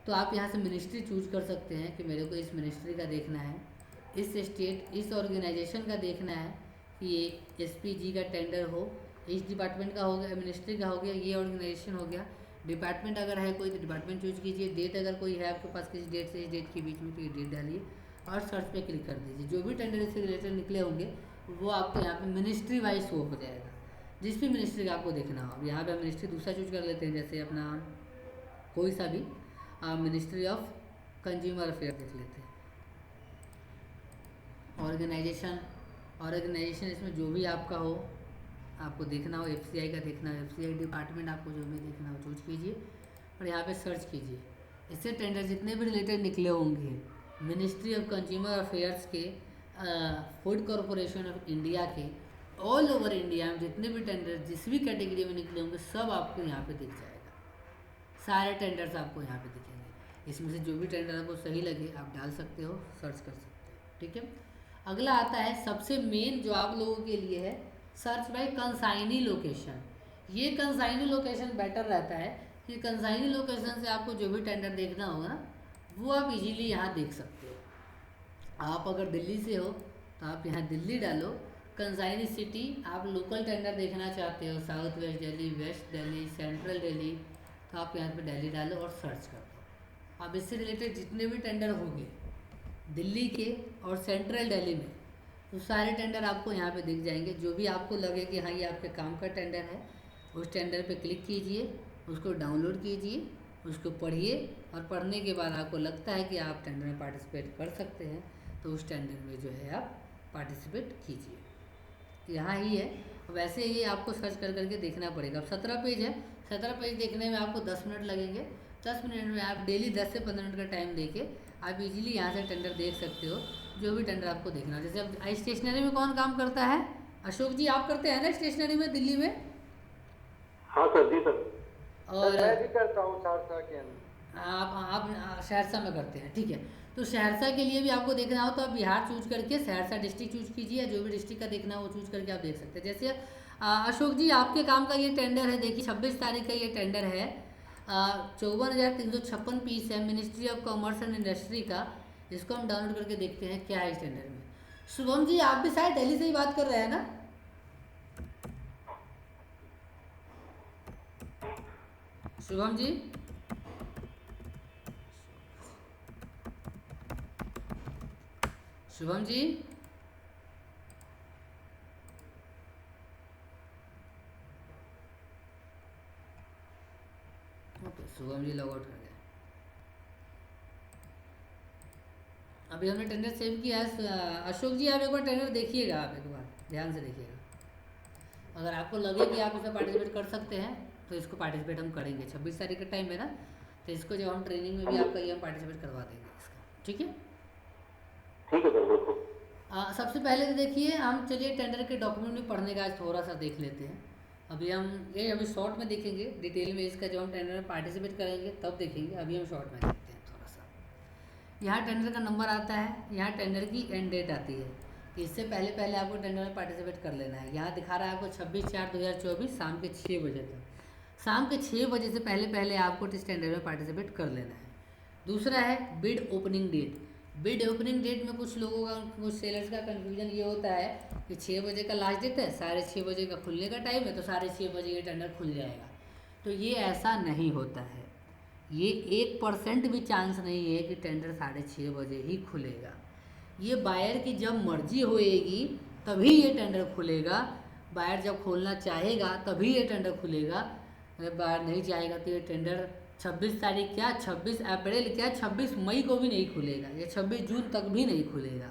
तो आप यहाँ से मिनिस्ट्री चूज कर सकते हैं कि मेरे को इस मिनिस्ट्री का देखना है, इस स्टेट, इस ऑर्गेनाइजेशन का देखना है कि ये SPG का टेंडर हो, इस डिपार्टमेंट का हो गया, मिनिस्ट्री का हो गया, ये ऑर्गेनाइजेशन हो गया। डिपार्टमेंट अगर है कोई तो डिपार्टमेंट चूज कीजिए। डेट अगर कोई है आपके पास किसी डेट से इस डेट के बीच में, तो ये डेट डालिए और सर्च पे क्लिक कर दीजिए। जो भी टेंडर इससे रिलेटेड निकले होंगे वो आपको यहाँ पे मिनिस्ट्री वाइज शो हो जाएगा, जिस भी मिनिस्ट्री का आपको देखना हो। अब यहाँ पे मिनिस्ट्री दूसरा चूज कर लेते हैं, जैसे अपना कोई सा भी मिनिस्ट्री ऑफ कंज्यूमर अफेयर देख लेते हैं। ऑर्गेनाइजेशन इसमें जो भी आपका हो, आपको देखना हो, FCI का देखना हो, FCI डिपार्टमेंट आपको जो भी देखना हो चूज कीजिए और यहाँ पे सर्च कीजिए। इससे टेंडर जितने भी रिलेटेड निकले होंगे मिनिस्ट्री ऑफ कंज्यूमर अफेयर्स के, फूड कॉरपोरेशन ऑफ इंडिया के, ऑल ओवर इंडिया में जितने भी टेंडर जिस भी कैटेगरी में निकले होंगे सब आपको यहाँ पे दिख जाएगा। सारे टेंडर्स आपको यहाँ पे दिखेंगे। इसमें से जो भी टेंडर आपको सही लगे आप डाल सकते हो, सर्च कर सकते हो, ठीक है। अगला आता है सबसे मेन जो आप लोगों के लिए है, सर्च बाय कंसाइनी लोकेशन। ये कंसाइनी लोकेशन बेटर रहता है कि कंसाइनी लोकेशन से आपको जो भी टेंडर देखना होगा ना वो आप इजीली यहाँ देख सकते हो। आप अगर दिल्ली से हो तो आप यहाँ दिल्ली डालो, कंसाइनी सिटी। आप लोकल टेंडर देखना चाहते हो, south west Delhi, west Delhi, central Delhi, तो आप यहाँ पे दिल्ली डालो और सर्च कर दो। अब इससे रिलेटेड जितने भी टेंडर होंगे दिल्ली के और सेंट्रल दिल्ली में, तो सारे टेंडर आपको यहाँ पे दिख जाएंगे। जो भी आपको लगे कि हाँ ये आपके काम का टेंडर है, उस टेंडर पे क्लिक कीजिए, उसको डाउनलोड कीजिए, उसको पढ़िए, और पढ़ने के बाद आपको लगता है कि आप टेंडर में पार्टिसिपेट कर सकते हैं तो उस टेंडर में जो है आप पार्टिसिपेट कीजिए। यहाँ ही है। वैसे ये आपको सर्च कर करके देखना पड़ेगा। अब 17 पेज है, 17 पेज देखने में आपको 10 मिनट लगेंगे। 10 मिनट में आप डेली 10 से 15 मिनट का टाइम देके आप इजीली यहाँ से टेंडर देख सकते हो, जो भी टेंडर आपको देखना है। जैसे अब स्टेशनरी में कौन काम करता है? अशोक जी आप करते हैं ना स्टेशनरी में दिल्ली में? हाँ सर, जी सर। और मैं भी करता हूँ सहरसा के अंदर। आप सहरसा में करते हैं, ठीक है। तो सहरसा के लिए भी आपको देखना हो तो आप बिहार चूज करके सहरसा डिस्ट्रिक्ट चूज कीजिए, जो भी डिस्ट्रिक्ट का देखना हो वो चूज करके आप देख सकते हैं। जैसे अशोक जी, आपके काम का ये टेंडर है, देखिए 26 तारीख का ये टेंडर है। 54,356 पीस है, ministry of commerce and industry का। इसको हम डाउनलोड करके देखते हैं क्या है इस टेंडर में। शुभम जी, आप भी शायद दिल्ली से ही बात कर रहे हैं ना? Shubham ji, Shubham ji, okay, Shubham ji log out कर गए। अभी हमने टेंडर सेव किया है। अशोक जी, आप एक बार टेंडर देखिएगा, आप एक बार ध्यान से देखिएगा। अगर आपको लगे कि आप इसमें पार्टिसिपेट कर सकते हैं तो इसको पार्टिसिपेट हम करेंगे। 26 तारीख का टाइम है ना, तो इसको जब हम ट्रेनिंग में भी आपका ये हम पार्टिसिपेट करवा देंगे इसका, ठीक है? ठीक है सर, बिल्कुल। सबसे पहले तो देखिए, हम चलिए टेंडर के डॉक्यूमेंट में पढ़ने का आज थोड़ा सा देख लेते हैं। अभी शॉर्ट में देखेंगे, डिटेल में इसका जब हम टेंडर में पार्टिसिपेट करेंगे तब देखेंगे। अभी हम शॉर्ट में देखते हैं थोड़ा सा। यहाँ टेंडर का नंबर आता है, यहाँ टेंडर की एंड डेट आती है। इससे पहले आपको टेंडर में पार्टिसिपेट कर लेना है। यहाँ दिखा रहा है आपको 26/4/2024 शाम के 6 बजे तक। शाम के 6 बजे से पहले आपको इस टेंडर में पार्टिसिपेट कर लेना है। दूसरा है bid opening date. Bid opening date में कुछ लोगों का, कुछ सेलर्स का कन्फ्यूजन ये होता है कि 6 बजे का लास्ट डेट है, 6:30 बजे का खुलने का टाइम है, तो 6:30 बजे ये टेंडर खुल जाएगा। तो ये ऐसा नहीं होता है। ये 1% भी चांस नहीं है कि टेंडर 6:30 बजे ही खुलेगा। ये बायर की जब मर्जी होएगी तभी ये टेंडर खुलेगा। बायर जब खोलना चाहेगा तभी ये टेंडर खुलेगा। अगर बायर नहीं चाहेगा तो ये टेंडर 26 तारीख क्या, 26 अप्रैल क्या, 26 मई को भी नहीं खुलेगा, या 26 जून तक भी नहीं खुलेगा।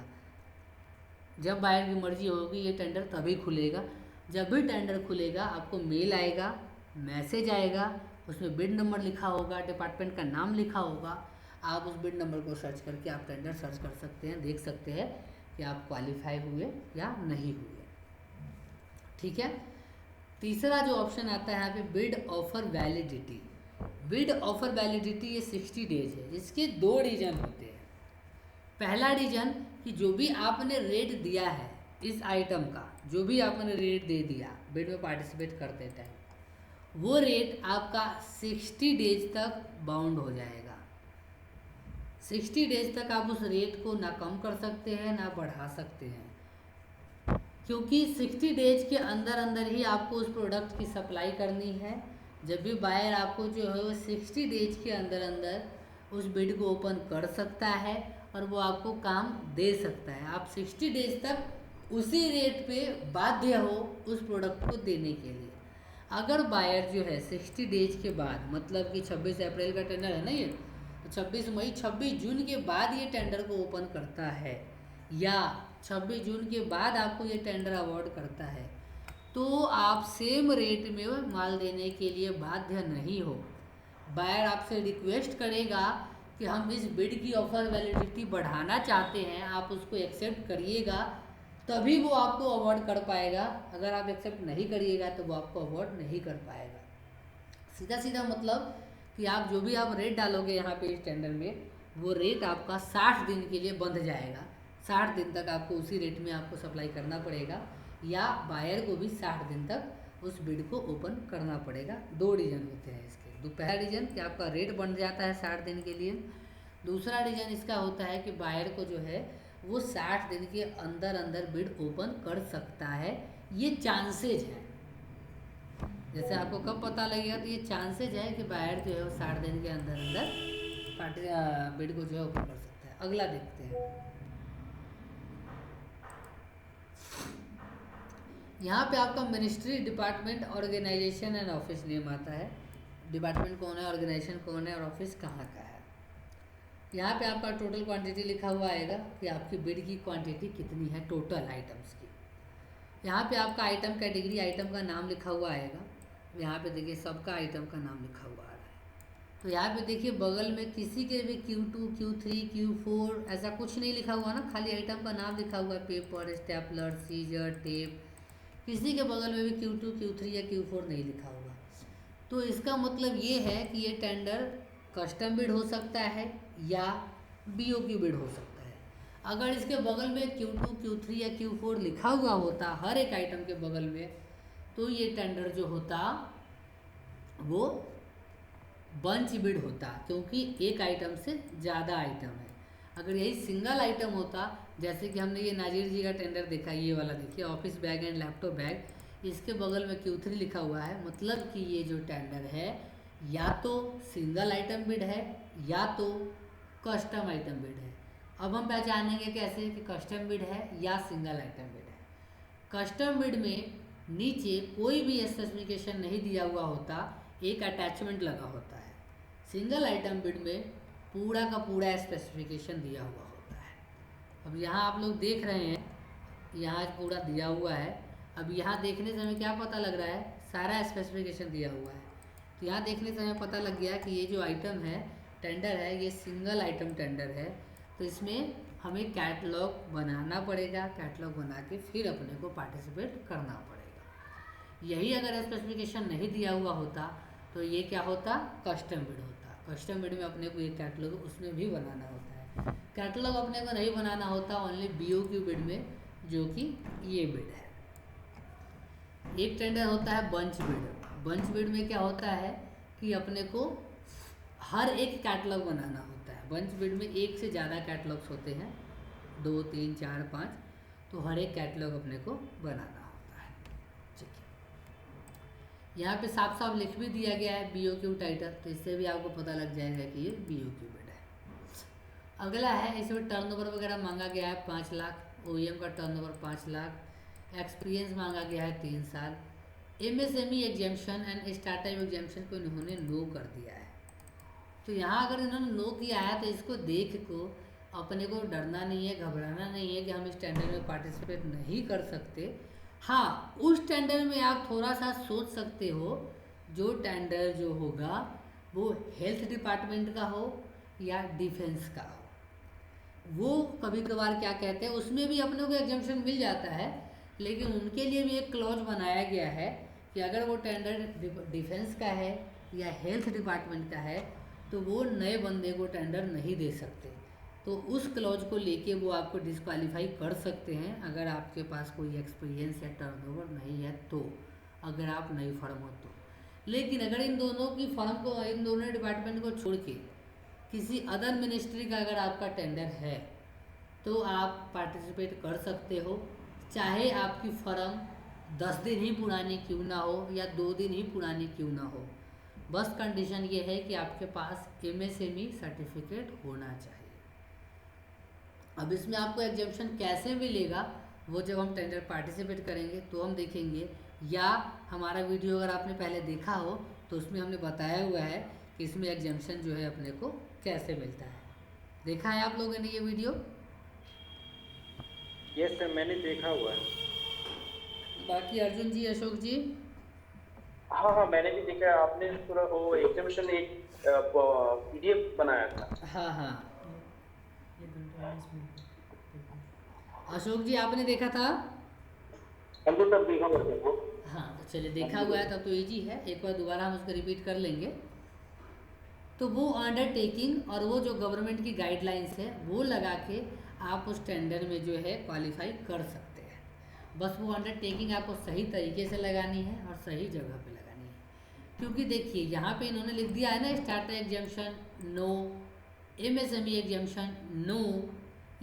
जब बायर की मर्जी होगी ये टेंडर तभी खुलेगा। जब भी टेंडर खुलेगा आपको मेल आएगा, मैसेज आएगा, उसमें बिड नंबर लिखा होगा, डिपार्टमेंट का नाम लिखा होगा। आप उस बिड नंबर को सर्च करके आप टेंडर सर्च कर सकते हैं, देख सकते हैं कि आप क्वालिफाई हुए या नहीं हुए, ठीक है। तीसरा जो ऑप्शन आता है यहाँ पे bid offer validity. Bid offer validity ये 60 डेज है। इसके 2 रीजन होते हैं। पहला रीजन कि जो भी आपने रेट दिया है इस आइटम का, जो भी आपने रेट दे दिया बिड में पार्टिसिपेट करते टाइम, वो रेट आपका 60 डेज तक बाउंड हो जाएगा। 60 डेज तक आप उस रेट को ना कम कर सकते हैं ना बढ़ा सकते हैं, क्योंकि 60 डेज के अंदर ही आपको उस प्रोडक्ट की सप्लाई करनी है। जब भी बायर आपको जो है वो 60 डेज के अंदर उस बिड को ओपन कर सकता है और वो आपको काम दे सकता है। आप 60 डेज तक उसी रेट पे बाध्य हो उस प्रोडक्ट को देने के लिए। अगर बायर जो है 60 डेज के बाद, मतलब कि 26 अप्रैल का टेंडर है ना ये, तो 26 मई 26 जून के बाद ये टेंडर को ओपन करता है या 26 जून के बाद आपको ये टेंडर अवॉर्ड करता है, तो आप सेम रेट में माल देने के लिए बाध्य नहीं हो। बायर आपसे रिक्वेस्ट करेगा कि हम इस बिड की ऑफर वैलिडिटी बढ़ाना चाहते हैं, आप उसको एक्सेप्ट करिएगा, तभी वो आपको अवॉर्ड कर पाएगा। अगर आप एक्सेप्ट नहीं करिएगा तो वो आपको अवॉर्ड नहीं कर पाएगा। सीधा मतलब कि आप जो भी आप रेट डालोगे यहाँ पे इस टेंडर में, वो रेट आपका 60 दिन के लिए बंध जाएगा। 60 दिन तक आपको उसी रेट में आपको सप्लाई करना पड़ेगा, या बायर को भी 60 दिन तक उस बिड को ओपन करना पड़ेगा। 2 रीजन होते हैं इसके। पहला रीजन कि आपका रेट बन जाता है 60 दिन के लिए। दूसरा रीजन इसका होता है कि बायर को जो है वो 60 दिन के अंदर बिड ओपन कर सकता है। ये चांसेज है। जैसे आपको कब पता लगेगा, तो ये चांसेज है कि बायर जो है वो 60 दिन के अंदर बिड को जो है ओपन कर सकता है। अगला देखते हैं। यहाँ पे आपका ministry, department, organisation and office name आता है। डिपार्टमेंट कौन है, ऑर्गेनाइजेशन कौन है और ऑफिस कहाँ का है। यहाँ पे आपका टोटल क्वांटिटी लिखा हुआ आएगा कि आपकी बिड की क्वांटिटी कितनी है टोटल आइटम्स की। यहाँ पे आपका आइटम कैटेगरी, आइटम का नाम लिखा हुआ आएगा। यहाँ पे देखिए सबका आइटम का नाम लिखा हुआ आ रहा है। तो यहाँ पे देखिए बगल में किसी के भी Q2, Q3, Q4 ऐसा कुछ नहीं लिखा हुआ ना, खाली आइटम का नाम लिखा हुआ है। पेपर, स्टेपलर, सीजर, टेप, किसी के बगल में भी Q2, Q3 या Q4 नहीं लिखा हुआ। तो इसका मतलब ये है कि ये टेंडर कस्टम बिड हो सकता है या BOQ बिड हो सकता है। अगर इसके बगल में Q2, Q3 या Q4 लिखा हुआ होता हर एक आइटम के बगल में, तो ये टेंडर जो होता वो बंच बिड होता, क्योंकि एक आइटम से ज़्यादा आइटम है। अगर यही सिंगल आइटम होता, जैसे कि हमने ये नाजिर जी का टेंडर देखा, ये वाला देखिए, office bag and laptop bag, इसके बगल में Q3 लिखा हुआ है, मतलब कि ये जो टेंडर है या तो सिंगल आइटम बिड है या तो कस्टम आइटम बिड है। अब हम पहचानेंगे कैसे कि कस्टम बिड है या सिंगल आइटम बिड है। कस्टम बिड में नीचे कोई भी स्पेसिफिकेशन नहीं दिया हुआ होता, एक अटैचमेंट लगा होता है। सिंगल आइटम बिड में पूरा का पूरा स्पेसिफिकेशन दिया हुआ होता है। अब यहाँ आप लोग देख रहे हैं, यहाँ पूरा दिया हुआ है। अब यहाँ देखने से हमें क्या पता लग रहा है, सारा स्पेसिफिकेशन दिया हुआ है। तो यहाँ देखने से हमें पता लग गया कि ये जो आइटम है, टेंडर है, ये सिंगल आइटम टेंडर है। तो इसमें हमें कैटलॉग बनाना पड़ेगा, कैटलॉग बना के फिर अपने को पार्टिसिपेट करना पड़ेगा। यही अगर स्पेसिफिकेशन नहीं दिया हुआ होता तो ये क्या होता, कस्टम बिड होता। कस्टम बिड में अपने को ये कैटलॉग उसमें भी बनाना होता है। कैटलॉग अपने को नहीं बनाना होता ओनली BOQ बिड में, जो कि ये बिड है। एक टेंडर होता है बंच बिड। बंच बिड में क्या होता है कि अपने को हर एक कैटलॉग बनाना होता है। बंच बिड में एक से ज़्यादा कैटलॉग्स होते हैं, 2, 3, 4, 5, तो हर एक कैटलॉग अपने को बनाना होता है। ठीक है, यहाँ पे साफ साफ लिख भी दिया गया है BOQ टाइटल, तो इससे भी आपको पता लग जाएगा कि ये BOQ बिड है। अगला है, इसमें टर्नओवर वगैरह मांगा गया है 5 लाख, OEM का टर्नओवर 5 लाख, एक्सपीरियंस मांगा गया है 3 साल। MSME exemption and startup exemption को इन्होंने नो कर दिया है। तो यहाँ अगर इन्होंने नो किया है तो इसको देख को अपने को डरना नहीं है, घबराना नहीं है कि हम इस टेंडर में पार्टिसिपेट नहीं कर सकते। हाँ, उस टेंडर में आप थोड़ा सा सोच सकते हो, जो टेंडर जो होगा वो हेल्थ डिपार्टमेंट का हो या डिफेंस का हो। वो कभी कभार क्या कहते हैं, उसमें भी अपने को एग्जेम्पशन मिल जाता है, लेकिन उनके लिए भी एक क्लॉज बनाया गया है कि अगर वो टेंडर डिफेंस का है या हेल्थ डिपार्टमेंट का है तो वो नए बंदे को टेंडर नहीं दे सकते। तो उस क्लॉज को लेके वो आपको डिस्क्वालीफाई कर सकते हैं अगर आपके पास कोई एक्सपीरियंस या टर्नओवर नहीं है तो, अगर आप नई फर्म हो तो। लेकिन अगर इन दोनों की फर्म को, इन दोनों डिपार्टमेंट को छोड़ के किसी अदर मिनिस्ट्री का अगर आपका टेंडर है तो आप पार्टिसिपेट कर सकते हो, चाहे आपकी फर्म 10 दिन ही पुरानी क्यों ना हो या 2 दिन ही पुरानी क्यों ना हो। बस कंडीशन ये है कि आपके पास MSME सर्टिफिकेट होना चाहिए। अब इसमें आपको एग्जेम्पशन कैसे मिलेगा वो जब हम टेंडर पार्टिसिपेट करेंगे तो हम देखेंगे, या हमारा वीडियो अगर आपने पहले देखा हो तो उसमें हमने बताया हुआ है कि इसमें एग्जेम्पशन जो है अपने को कैसे मिलता है। देखा है आप लोगों ने ये वीडियो? यस सर, मैंने देखा हुआ है। बाकी अर्जुन जी, अशोक जी? हाँ हाँ, मैंने भी देखा है। आपने पूरा वो एग्जामिनेशन एक PDF बनाया था। हाँ हाँ, अशोक जी आपने देखा था? हमने तब देखा हुआ था वो। हाँ, तो चलिए, देखा हुआ है तब तो इजी है, एक बार दोबारा हम उसको रिपीट कर लेंगे। तो वो अंडरटेकिंग और वो जो गवर्नमेंट की गाइडलाइंस है वो लगा के आप उस टेंडर में जो है क्वालिफाई कर सकते हैं। बस वो अंडरटेकिंग आपको सही तरीके से लगानी है और सही जगह पे लगानी है। क्योंकि देखिए यहाँ पे इन्होंने लिख दिया है ना, starter exemption no, MSME exemption no,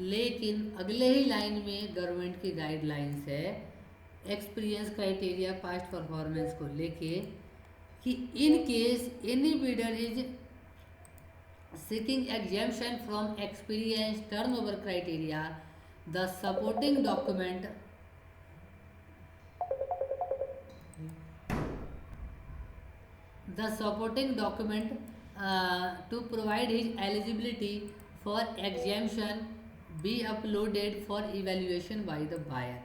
लेकिन अगले ही लाइन में गवर्नमेंट की गाइडलाइंस है एक्सपीरियंस क्राइटेरिया पास्ट परफॉर्मेंस को लेके कि in case any bidder is seeking exemption from experience turnover criteria, the supporting document to provide his eligibility for exemption be uploaded for evaluation by the buyer।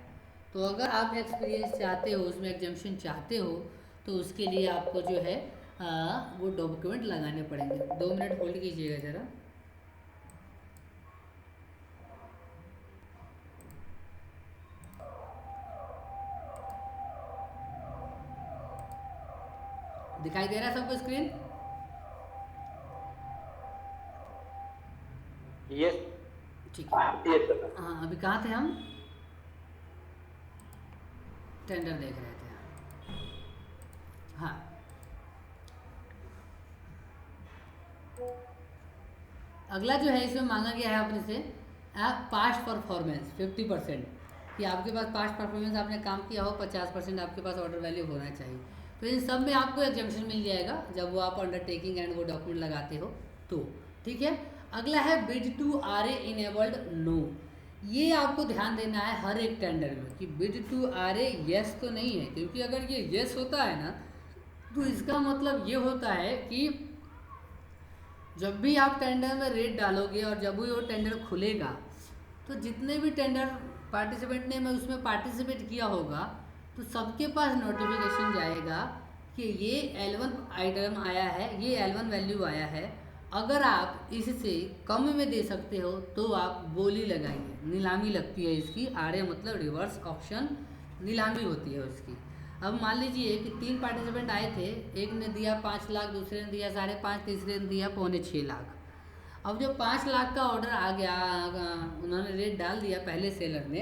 तो अगर आप एक्सपीरियंस चाहते हो, उसमें एग्जेम्पशन चाहते हो, तो उसके लिए आपको जो है वो डॉक्यूमेंट लगाने पड़ेंगे। 2 मिनट होल्ड कीजिएगा ज़रा। दिखाई दे रहा है सबको स्क्रीन? यस ठीक है। ये सर। हाँ, अभी कहाँ थे हम? टेंडर देख रहे थे। हाँ, अगला जो है इसमें मांगा गया है अपने से पास्ट परफॉर्मेंस 50%, कि आपके पास पास्ट परफॉर्मेंस आपने काम किया हो 50% आपके पास ऑर्डर वैल्यू होना चाहिए। तो इन सब में आपको एग्जम्पशन मिल जाएगा जब वो आप अंडरटेकिंग एंड वो डॉक्यूमेंट लगाते हो तो। ठीक है, अगला है bid to R A enabled no. ये आपको ध्यान देना है हर एक टेंडर में कि bid to R A yes तो नहीं है, क्योंकि अगर ये यस होता है ना तो इसका मतलब ये होता है कि जब भी आप टेंडर में रेट डालोगे और जब भी वो टेंडर खुलेगा तो जितने भी टेंडर पार्टिसिपेंट ने में उसमें पार्टिसिपेट किया होगा तो सबके पास नोटिफिकेशन जाएगा कि ये L1 आइटम आया है, ये L1 वैल्यू आया है, अगर आप इससे कम में दे सकते हो तो आप बोली लगाइए। नीलामी लगती है इसकी, आर ए मतलब रिवर्स ऑप्शन नीलामी होती है उसकी। अब मान लीजिए कि 3 पार्टिसिपेंट आए थे, एक ने दिया 5 लाख, दूसरे ने दिया 5.5, तीसरे ने दिया 6.25 लाख। अब जब 5 लाख का ऑर्डर आ गया, उन्होंने रेट डाल दिया पहले सेलर ने,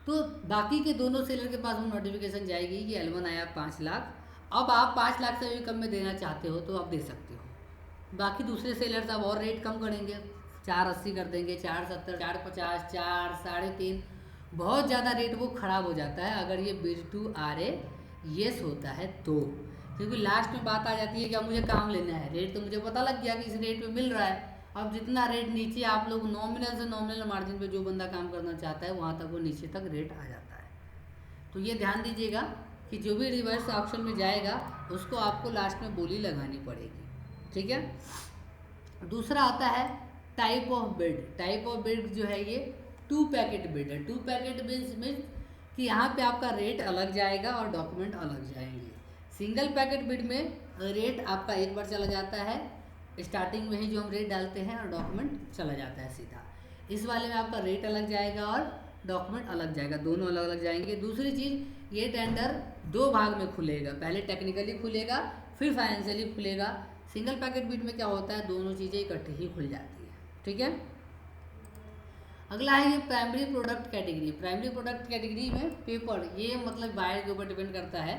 तो बाकी के दोनों सेलर के पास वो नोटिफिकेशन जाएगी कि L1 आया 5 लाख। अब आप 5 लाख से भी कम में देना चाहते हो तो आप दे सकते हो। बाकी दूसरे सेलर्स अब और रेट कम करेंगे, 4.80 कर देंगे, 4.70, 4.50, 4, 3.5। बहुत ज़्यादा रेट वो ख़राब हो जाता है अगर ये bid to R A yes होता है तो, क्योंकि लास्ट में बात आ जाती है कि अब मुझे काम लेना है, रेट तो मुझे पता लग गया कि इस रेट पे मिल रहा है। अब जितना रेट नीचे आप लोग नॉमिनल से नॉमिनल मार्जिन पे जो बंदा काम करना चाहता है वहाँ तक वो नीचे तक रेट आ जाता है। तो ये ध्यान दीजिएगा कि जो भी रिवर्स ऑप्शन में जाएगा उसको आपको लास्ट में बोली लगानी पड़ेगी। ठीक है, दूसरा आता है type of bid. Type of bid जो है ये 2 पैकेट बिड है। 2 पैकेट बिड में कि यहाँ पे आपका रेट अलग जाएगा और डॉक्यूमेंट अलग जाएंगे। सिंगल पैकेट बिड में रेट आपका एक बार चला जाता है, स्टार्टिंग में ही जो हम रेट डालते हैं और डॉक्यूमेंट चला जाता है सीधा। इस वाले में आपका रेट अलग जाएगा और डॉक्यूमेंट अलग जाएगा, दोनों अलग अलग जाएंगे। दूसरी चीज़, ये टेंडर 2 भाग में खुलेगा, पहले टेक्निकली खुलेगा फिर फाइनेंशियली खुलेगा। सिंगल पैकेट बिड में क्या होता है, दोनों चीज़ें इकट्ठी ही खुल जाती है। ठीक है, अगला है ये primary product category. Primary product category में पेपर, ये मतलब बायर के ऊपर डिपेंड करता है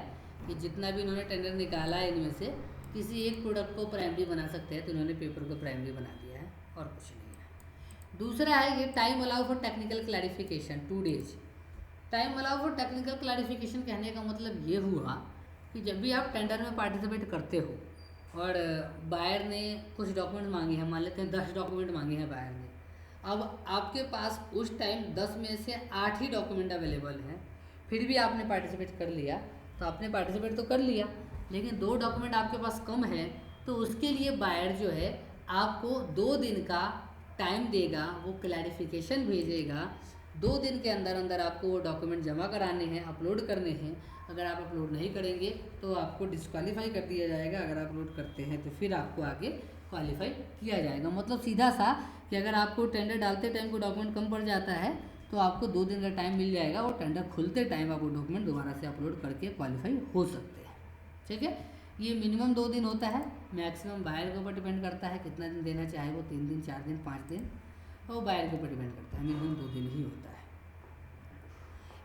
कि जितना भी इन्होंने टेंडर निकाला है इनमें से किसी एक प्रोडक्ट को प्राइमरी बना सकते हैं, तो इन्होंने पेपर को प्राइमरी बना दिया है और कुछ नहीं है। दूसरा है ये time allow for technical clarification 2 days. Time allow for technical clarification कहने का मतलब ये हुआ कि जब भी आप टेंडर में पार्टिसिपेट करते हो और बायर ने कुछ डॉक्यूमेंट मांगे हैं, मान लेते हैं 10 डॉक्यूमेंट मांगे हैं बायर ने, अब आपके पास उस टाइम 10 में से 8 ही डॉक्यूमेंट अवेलेबल हैं, फिर भी आपने पार्टिसिपेट कर लिया, तो आपने पार्टिसिपेट तो कर लिया लेकिन 2 डॉक्यूमेंट आपके पास कम है, तो उसके लिए बायर जो है आपको 2 दिन का टाइम देगा, वो क्लैरिफिकेशन भेजेगा। 2 दिन के अंदर अंदर आपको वो डॉक्यूमेंट जमा कराने हैं, अपलोड करने हैं। अगर आप अपलोड नहीं करेंगे तो आपको डिस्क्वालीफाई कर दिया जाएगा, अगर अपलोड करते हैं तो फिर आपको आगे क्वालिफाई किया जाएगा। मतलब सीधा सा कि अगर आपको टेंडर डालते टाइम को डॉक्यूमेंट कम पड़ जाता है तो आपको 2 दिन का टाइम मिल जाएगा, वो टेंडर खुलते टाइम आप वो डॉक्यूमेंट दोबारा से अपलोड करके क्वालिफाई हो सकते हैं। ठीक है, ये मिनिमम 2 दिन होता है, मैक्सिमम बायर के ऊपर डिपेंड करता है कितना दिन देना चाहे, वो 3 दिन 4 दिन 5 दिन, वो बायर के ऊपर डिपेंड करता है, मिनिमम 2 दिन ही होता है।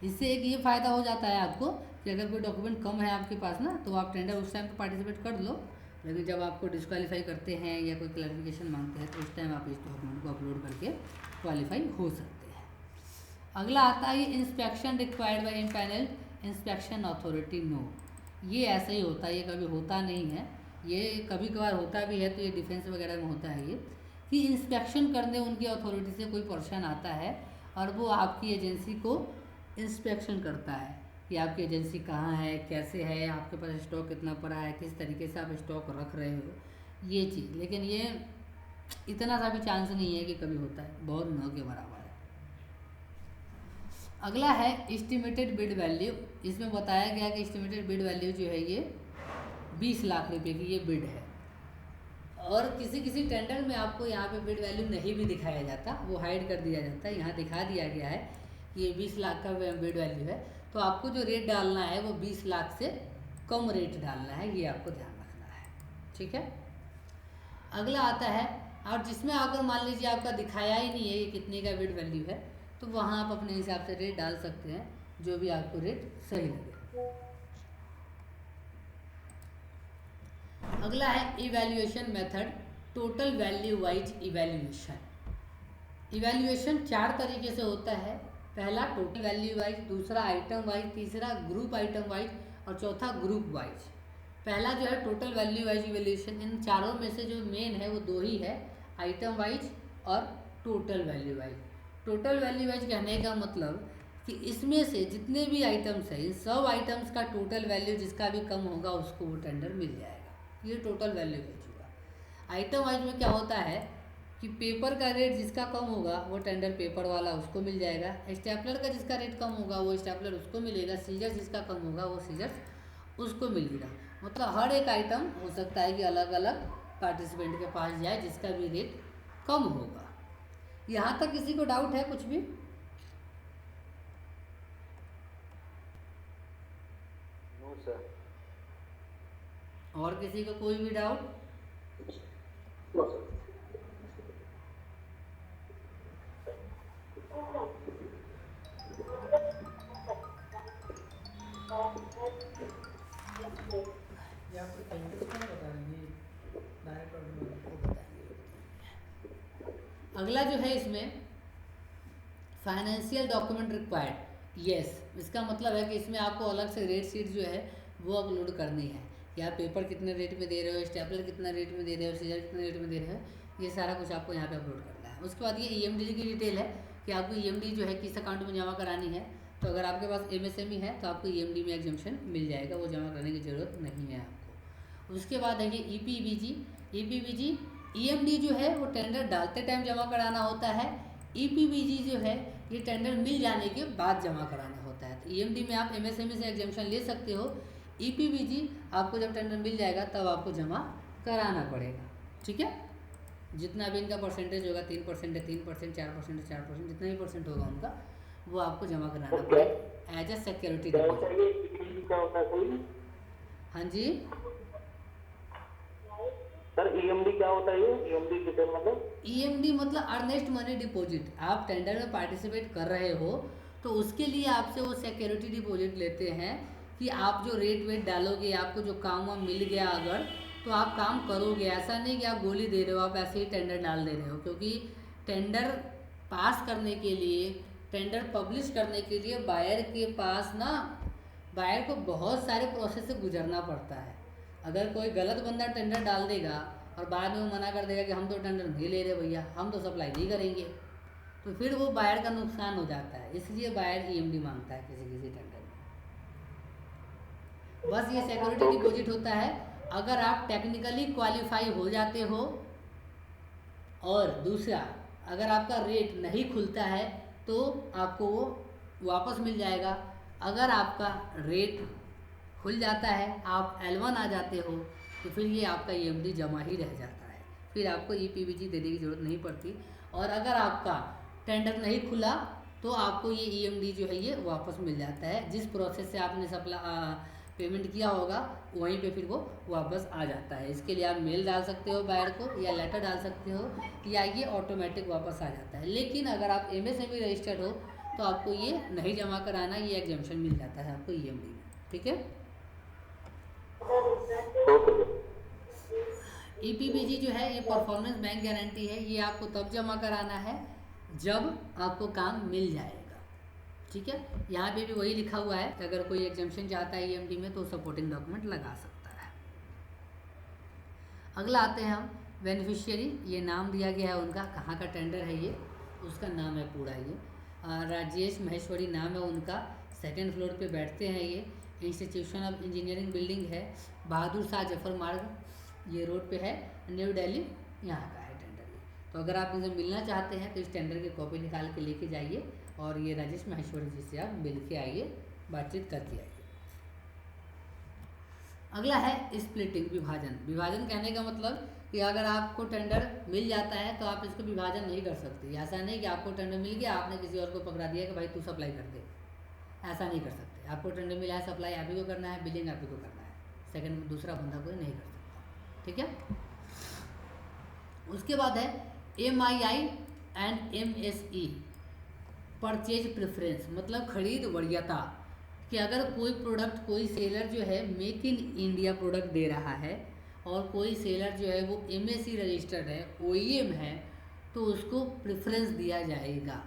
इससे एक ये फ़ायदा हो जाता है आपको कि अगर कोई डॉक्यूमेंट कम है आपके पास ना, तो आप टेंडर उस टाइम पर पार्टिसिपेट कर लो, लेकिन जब आपको डिस्क्वालीफाई करते हैं या कोई क्लैरिफिकेशन मांगते हैं तो उस टाइम आप इस डॉक्यूमेंट को अपलोड करके क्वालिफाई हो सकते हैं। अगला आता है ये inspection required by empanelled inspection authority no. ये ऐसा ही होता है, ये कभी होता नहीं है, ये कभी कभार होता भी है, तो ये डिफेंस वगैरह में होता है ये कि इंस्पेक्शन करने उनकी अथॉरिटी से कोई पर्सन आता है और वो आपकी एजेंसी को इंस्पेक्शन करता है कि आपकी एजेंसी कहाँ है, कैसे है, आपके पास स्टॉक कितना पड़ा है, किस तरीके से आप स्टॉक रख रहे हो, ये चीज़। लेकिन ये इतना सा भी चांस नहीं है कि कभी होता है, बहुत न के बराबर है। अगला है एस्टिमेटेड बिड वैल्यू। इसमें बताया गया कि एस्टिमेटेड बिड वैल्यू जो है ये 20 लाख रुपए की ये बिड है, और किसी किसी टेंडर में आपको यहाँ पे बिड वैल्यू नहीं भी दिखाया जाता, वो हाइड कर दिया जाता है। यहाँ दिखा दिया गया है कि ये 20 लाख का बिड वैल्यू है, तो आपको जो रेट डालना है वो 20 लाख से कम रेट डालना है, ये आपको ध्यान रखना है। ठीक है, अगला आता है, और जिसमें अगर मान लीजिए आपका दिखाया ही नहीं है ये कितने का बिड वैल्यू है, तो वहाँ आप अपने हिसाब से रेट डाल सकते हैं, जो भी आपको रेट सही लगे। अगला है evaluation method, total value wise evaluation. Evaluation 4 तरीके से होता है। पहला टोटल वैल्यू वाइज, दूसरा आइटम वाइज, तीसरा ग्रुप आइटम वाइज और चौथा ग्रुप वाइज। पहला जो है टोटल वैल्यू वाइज इवैल्यूएशन। इन चारों में से जो मेन है वो 2 ही है, आइटम वाइज और total value wise. Total value wise कहने का मतलब कि इसमें से जितने भी आइटम्स हैं, इन सब आइटम्स का टोटल वैल्यू जिसका भी कम होगा उसको वो टेंडर मिल जाएगा। ये टोटल वैल्यू वाइज हुआ। आइटम वाइज में क्या होता है कि पेपर का रेट जिसका कम होगा वो टेंडर पेपर वाला उसको मिल जाएगा, स्टेपलर का जिसका रेट कम होगा वो स्टेपलर उसको मिलेगा, सीजर जिसका कम होगा वो सीजर उसको मिलेगा। मतलब हर एक आइटम हो सकता है कि अलग अलग पार्टिसिपेंट के पास जाए जिसका भी रेट कम होगा। यहाँ तक किसी को डाउट है कुछ भी? No sir. और किसी को कोई भी डाउट? No sir. ये आपको टेंडर क्यों बता देंगे, डायरेक्ट ऑर्डर को बताएंगे। अगला जो है इसमें फाइनेंशियल डॉक्यूमेंट रिक्वायर्ड। यस, इसका मतलब है कि इसमें आपको अलग से रेट शीट जो है वो अपलोड करनी है। या पेपर कितने रेट में दे रहे हो, स्टेपलर कितना रेट में दे रहे हो, सीजर कितने रेट में दे रहे हो, ये सारा कुछ आपको यहाँ पे अपलोड करना है। उसके बाद ये ईएमडी की डिटेल है कि आपको ईएमडी जो है किस अकाउंट में जमा करानी है। तो अगर आपके पास एमएसएमई है तो आपको ईएमडी में एग्जम्पशन मिल जाएगा, वो जमा करने की ज़रूरत नहीं है आपको। उसके बाद है ये ईपीवीजी। ईपीवीजी ईएमडी जो है वो टेंडर डालते टाइम जमा कराना होता है। ईपीवीजी जो है ये टेंडर मिल जाने के बाद जमा कराना होता है। तो ईएमडी में आप एमएसएमई से एग्जम्पशन ले सकते हो, ईपीवीजी आपको जब टेंडर मिल जाएगा तब आपको जमा कराना पड़ेगा। ठीक है, जितना भी इनका परसेंटेज होगा, 3% है 3%, 4% है 4%, जितना भी परसेंट होगा उनका वो आपको जमा कराना पड़ेगा एज ए सिक्योरिटी डिपॉजिट। क्या होता है हाँ जी सर, ईएमडी क्या होता है? ये ईएमडी डिटेल मतलब? ईएमडी मतलब अर्नेस्ट मनी डिपॉजिट। आप टेंडर में पार्टिसिपेट कर रहे हो तो उसके लिए आपसे वो सिक्योरिटी डिपॉजिट लेते हैं कि आप जो रेट वेट डालोगे, आपको जो काम वाम मिल गया अगर, तो आप काम करोगे। ऐसा नहीं कि आप गोली दे रहे हो, आप ऐसे ही टेंडर डाल दे रहे हो। क्योंकि टेंडर पास करने के लिए, टेंडर पब्लिश करने के लिए बायर के पास ना, बायर को बहुत सारे प्रोसेस से गुजरना पड़ता है। अगर कोई गलत बंदा टेंडर डाल देगा और बाद में वो मना कर देगा कि हम तो टेंडर नहीं ले रहे भैया, हम तो सप्लाई नहीं करेंगे, तो फिर वो बायर का नुकसान हो जाता है। इसलिए बायर ईएमडी मांगता है किसी किसी टेंडर में। बस ये सिक्योरिटी डिपॉजिट होता है अगर आप टेक्निकली क्वालिफाई हो जाते हो, और दूसरा अगर आपका रेट नहीं खुलता है तो आपको वो वापस मिल जाएगा। अगर आपका रेट खुल जाता है, आप L1 आ जाते हो, तो फिर ये आपका ईएमडी जमा ही रह जाता है, फिर आपको ईपीवीजी देने की ज़रूरत नहीं पड़ती। और अगर आपका टेंडर नहीं खुला तो आपको ये ईएमडी जो है ये वापस मिल जाता है। जिस प्रोसेस से आपने पेमेंट किया होगा वहीं पे फिर वो वापस आ जाता है। इसके लिए आप मेल डाल सकते हो बायर को, या लेटर डाल सकते हो, या ये ऑटोमेटिक वापस आ जाता है। लेकिन अगर आप एमएसएमई रजिस्टर्ड हो तो आपको ये नहीं जमा कराना, ये एग्जम्पशन मिल जाता है आपको ईएमडी में। ठीक है, ईपीवीजी जो है ये परफॉर्मेंस बैंक गारंटी है। ये आपको तब जमा कराना है जब आपको काम मिल जाएगा। ठीक है, यहाँ पे भी वही लिखा हुआ है कि अगर कोई एग्जम्पशन चाहता है ईएमडी में तो सपोर्टिंग डॉक्यूमेंट लगा सकता है। अगला आते हैं हम बेनिफिशियरी। ये नाम दिया गया है उनका, कहाँ का टेंडर है ये, उसका नाम है पूरा ये। राजेश महेश्वरी नाम है उनका, 2nd फ्लोर पे बैठते हैं ये। इंस्टीट्यूशन ऑफ इंजीनियरिंग बिल्डिंग है, बहादुर शाह जफर मार्ग, ये रोड पे है, न्यू दिल्ली, यहाँ का है टेंडर ये। तो अगर आप इनसे मिलना चाहते हैं तो इस टेंडर की कॉपी निकाल के लेके जाइए और ये राजेश महेश्वरी जी से आप मिल के आइए, बातचीत करके आइए। अगला है स्प्लिटिंग, विभाजन। विभाजन कहने का मतलब कि अगर आपको टेंडर मिल जाता है तो आप इसको विभाजन नहीं कर सकते। ऐसा नहीं कि आपको टेंडर मिल गया, आपने किसी और को पकड़ा दिया कि भाई तू सप्लाई कर दे, ऐसा नहीं कर सकते। आपको टेंडर मिला है, सप्लाई आप ही को करना है, बिलिंग आप ही को करना है, सेकंड दूसरा बंदा कोई नहीं कर सकता। ठीक है, उसके बाद है MII and MSE, purchase preference, मतलब खरीद वरीयता। कि अगर कोई प्रोडक्ट, कोई सेलर जो है मेक इन इंडिया प्रोडक्ट दे रहा है और कोई सेलर जो है वो MAC रजिस्टर्ड है, OEM है, तो उसको प्रेफरेंस दिया जाएगा।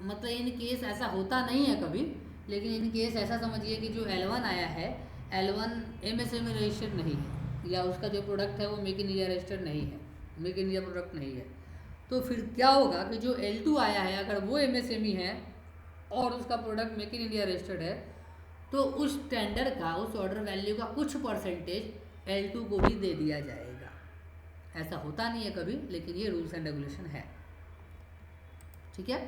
मतलब इन केस ऐसा होता नहीं है कभी, लेकिन इन केस ऐसा समझिए कि जो L1 आया है, L1 MSME रजिस्टर्ड नहीं है, या उसका जो प्रोडक्ट है वो मेक इन इंडिया रजिस्टर्ड नहीं है, मेक इन इंडिया प्रोडक्ट नहीं है, तो फिर क्या होगा कि जो L2 आया है अगर वो MSME है और उसका product make in India registered है, तो उस टेंडर का, उस ऑर्डर वैल्यू का कुछ परसेंटेज L2 को भी दे दिया जाएगा। ऐसा होता नहीं है कभी, लेकिन ये रूल्स एंड रेगुलेशन है। ठीक है,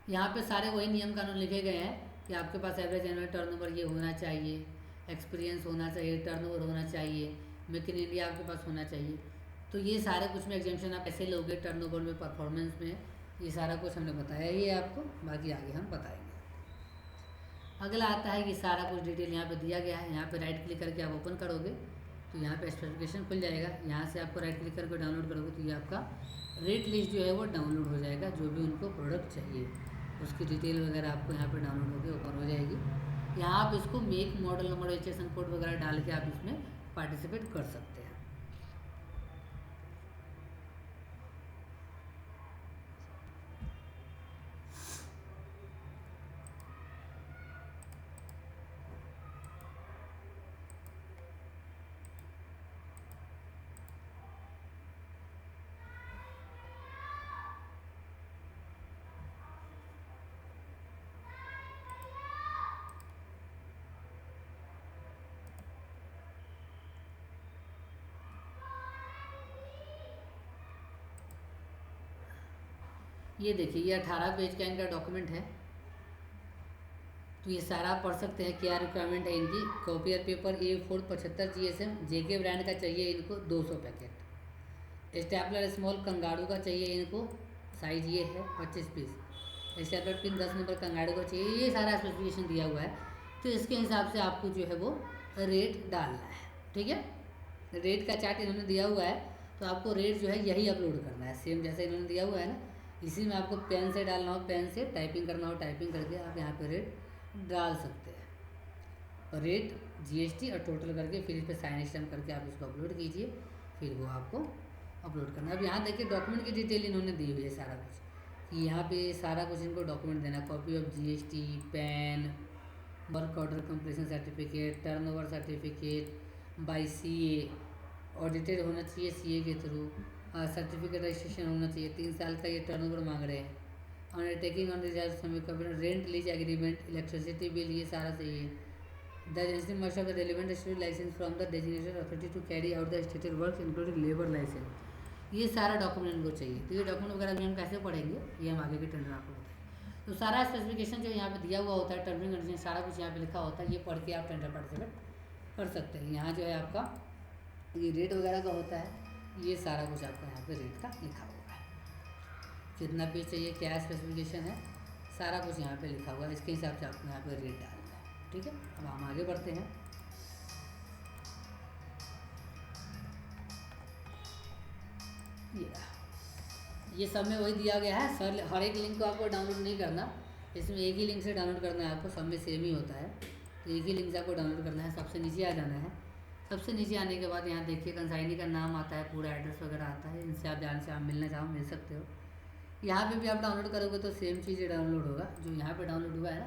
यहाँ पे सारे वही नियम कानून लिखे गए हैं कि आपके पास एवरेज एनुअल टर्नओवर ये होना चाहिए, एक्सपीरियंस होना चाहिए, टर्नओवर होना चाहिए, मेक इन इंडिया आपके पास होना चाहिए। तो ये सारे कुछ में एग्जाम्पशन आप ऐसे लोगे, टर्नओवर में, परफॉर्मेंस में, ये सारा कुछ हमने बताया ही है आपको, बाकी आगे हम बताएंगे। अगला आता है कि सारा कुछ डिटेल यहाँ पे दिया गया है। यहाँ पे राइट क्लिक करके आप ओपन करोगे तो यहाँ पे स्पेसिफिकेशन खुल जाएगा। यहाँ से आपको राइट क्लिक करके डाउनलोड करोगे तो ये आपका रेट लिस्ट जो है वो डाउनलोड हो जाएगा। जो भी उनको प्रोडक्ट चाहिए उसकी डिटेल वगैरह आपको यहाँ पे डाउनलोड होकर ओपन हो जाएगी। यहाँ आप इसको make, model number, registration code वगैरह डाल के आप इसमें पार्टिसिपेट कर सकते हैं। ये देखिए, ये 18 पेज का इनका डॉक्यूमेंट है। तो ये सारा आप पढ़ सकते हैं क्या रिक्वायरमेंट है इनकी। Copier paper A4 75 GSM JK brand का चाहिए इनको 200 पैकेट। स्टेपलर स्मॉल कंगारू का चाहिए इनको, साइज ये है 25 piece. Stapler pin 10 number Kangaro का चाहिए। ये सारा स्पेसिफिकेशन दिया हुआ है, तो इसके हिसाब से आपको जो है वो रेट डालना है। ठीक है, रेट का चार्ट इन्होंने दिया हुआ है, तो आपको रेट जो है यही अपलोड करना है, सेम जैसे इन्होंने दिया हुआ है ना, इसी में आपको पेन से डालना हो पेन से, टाइपिंग करना हो टाइपिंग करके आप यहाँ पे रेट डाल सकते हैं। और रेट, GST और टोटल करके फिर इस पर साइन स्टैम्प करके आप इसको अपलोड कीजिए, फिर वो आपको अपलोड करना है। अब यहाँ देखिए डॉक्यूमेंट की डिटेल इन्होंने दी हुई है सारा कुछ, कि यहाँ पे सारा कुछ इनको डॉक्यूमेंट देना, copy of GST, pan, work order completion certificate, turnover certificate by CA, audited होना चाहिए CA के थ्रू, सर्टिफिकेट रजिस्ट्रेशन होना चाहिए, 3 साल का ये टर्नओवर मांग रहे हैं, undertaking on reserve, rent lease agreement, electricity bill, ये सारा चाहिए। The agency must of the relevant state licence from the designated authority to carry out the stated work including labour licence. ये सारा डॉक्यूमेंट इनको चाहिए। तो ये डॉक्यूमेंट वगैरह भी हम कैसे पढ़ेंगे, ये हम आगे के टेंडर आपको बताएंगे। तो सारा स्पेसिफिकेशन जो यहाँ पे दिया हुआ होता है, टर्म्स एंड कंडीशन सारा कुछ यहाँ पे लिखा होता है, ये पढ़ के आप टेंडर पार्टिसिपेट कर सकते हैं। यहाँ जो है आपका ये रेट वगैरह का होता है, ये सारा कुछ आपका यहाँ पे रेट का लिखा हुआ है, कितना पेज चाहिए, क्या स्पेसिफिकेशन है, सारा कुछ यहाँ पे लिखा हुआ है। इसके हिसाब से आपको यहाँ पे रेट डालना है। ठीक है, अब हम आगे बढ़ते हैं। ये सब में वही दिया गया है सर, हर एक लिंक को आपको डाउनलोड नहीं करना, इसमें एक ही लिंक से डाउनलोड करना है आपको, सब में सेम ही होता है। तो एक ही लिंक से आपको डाउनलोड करना है। सबसे नीचे आ जाना है। सबसे नीचे आने के बाद यहाँ देखिए कंसाइनी का नाम आता है, पूरा एड्रेस वगैरह आता है। इनसे आप जान से आप मिलना चाहो मिल सकते हो। यहाँ पे भी आप डाउनलोड करोगे तो सेम चीज़ डाउनलोड होगा, जो यहाँ पे डाउनलोड हुआ है ना,